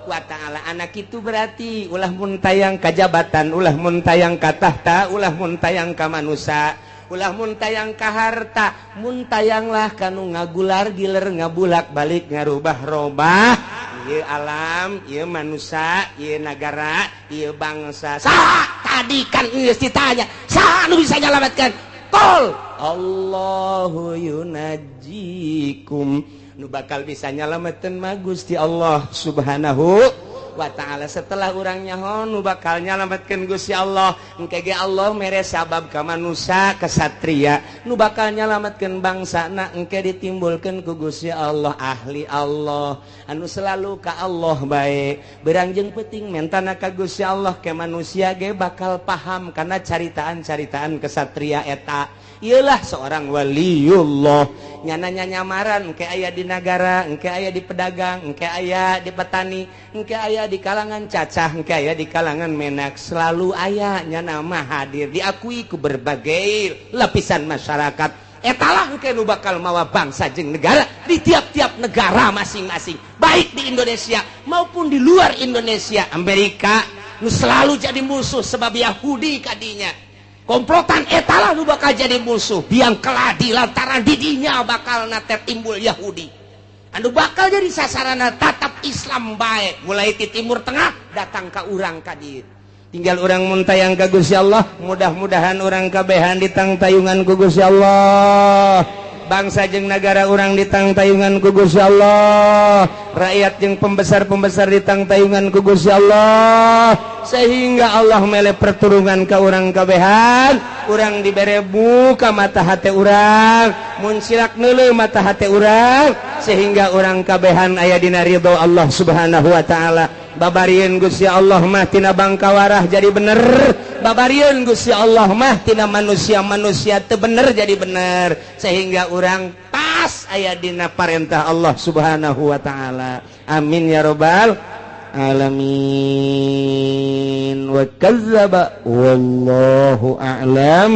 wa ta'ala anak itu berarti ulah mun tayang kajabatan ulah mun tayang ka tahta ulah mun tayang ka manusia ulah mun tayang ka harta mun tayanglah kanu ngagular giler ngabulak balik ngarubah-robah ieu alam ieu manusia ieu nagara ieu bangsa saha tadi kan geus ditanya saha anu bisa nyalametkeun tol Allahu yunajikum nu bakal bisa nyalametin mah Gusti Allah subhanahu wa ta'ala. Setelah urang nyaho nu bakal nyalametkeun Gusti Allah engke ge Allah mere sabab ka manusia kesatria nu bakal nyalametkeun bangsana engke ditimbulkeun ku Gusti Allah ahli Allah anu selalu ka Allah bae beurang jeung peuting mentana ka Gusti Allah ke manusia ge bakal paham kana caritaan-caritaan kesatria eta. Iyalah seorang waliullah nyananya nyamaran engke aya di nagara engke aya di pedagang engke aya di petani engke aya di kalangan cacah engke aya di kalangan menak selalu aya nyana mah hadir diakui ku berbagai lapisan masyarakat. Etalah engke nu bakal mawa bangsa jeung negara di tiap-tiap negara masing-masing baik di Indonesia maupun di luar Indonesia. Amerika nu selalu jadi musuh sebab Yahudi kadinya komplotan etalah nu bakal jadi musuh biang keladi lantaran didinya bakal nate timbul Yahudi anu bakal jadi sasarana tatap Islam baik mulai di timur tengah datang ke urang ka dieu tinggal urang mun tayang ka Gusti Allah mudah-mudahan urang kabehan ditang tayungan ku Gusti Allah bangsa jeung negara urang ditang tayungan ku Gusti Allah rakyat jeung pembesar-pembesar ditang tayungan ku Gusti Allah sehingga Allah mele perturungan ka urang kabehan urang dibere buka mata hate urang mun silak neuleuh mata hate urang sehingga urang kabehan aya dina ridho Allah subhanahu wa ta'ala. Babarieun Gusti Allah mah tina bangkawarah jadi bener babarieun Gusti Allah mah tina manusia-manusia teu bener jadi bener sehingga urang pas aya dina parentah Allah subhanahu wa ta'ala. Amin ya rabbal alamin. Wa kadzdzaba wallahu a'lam.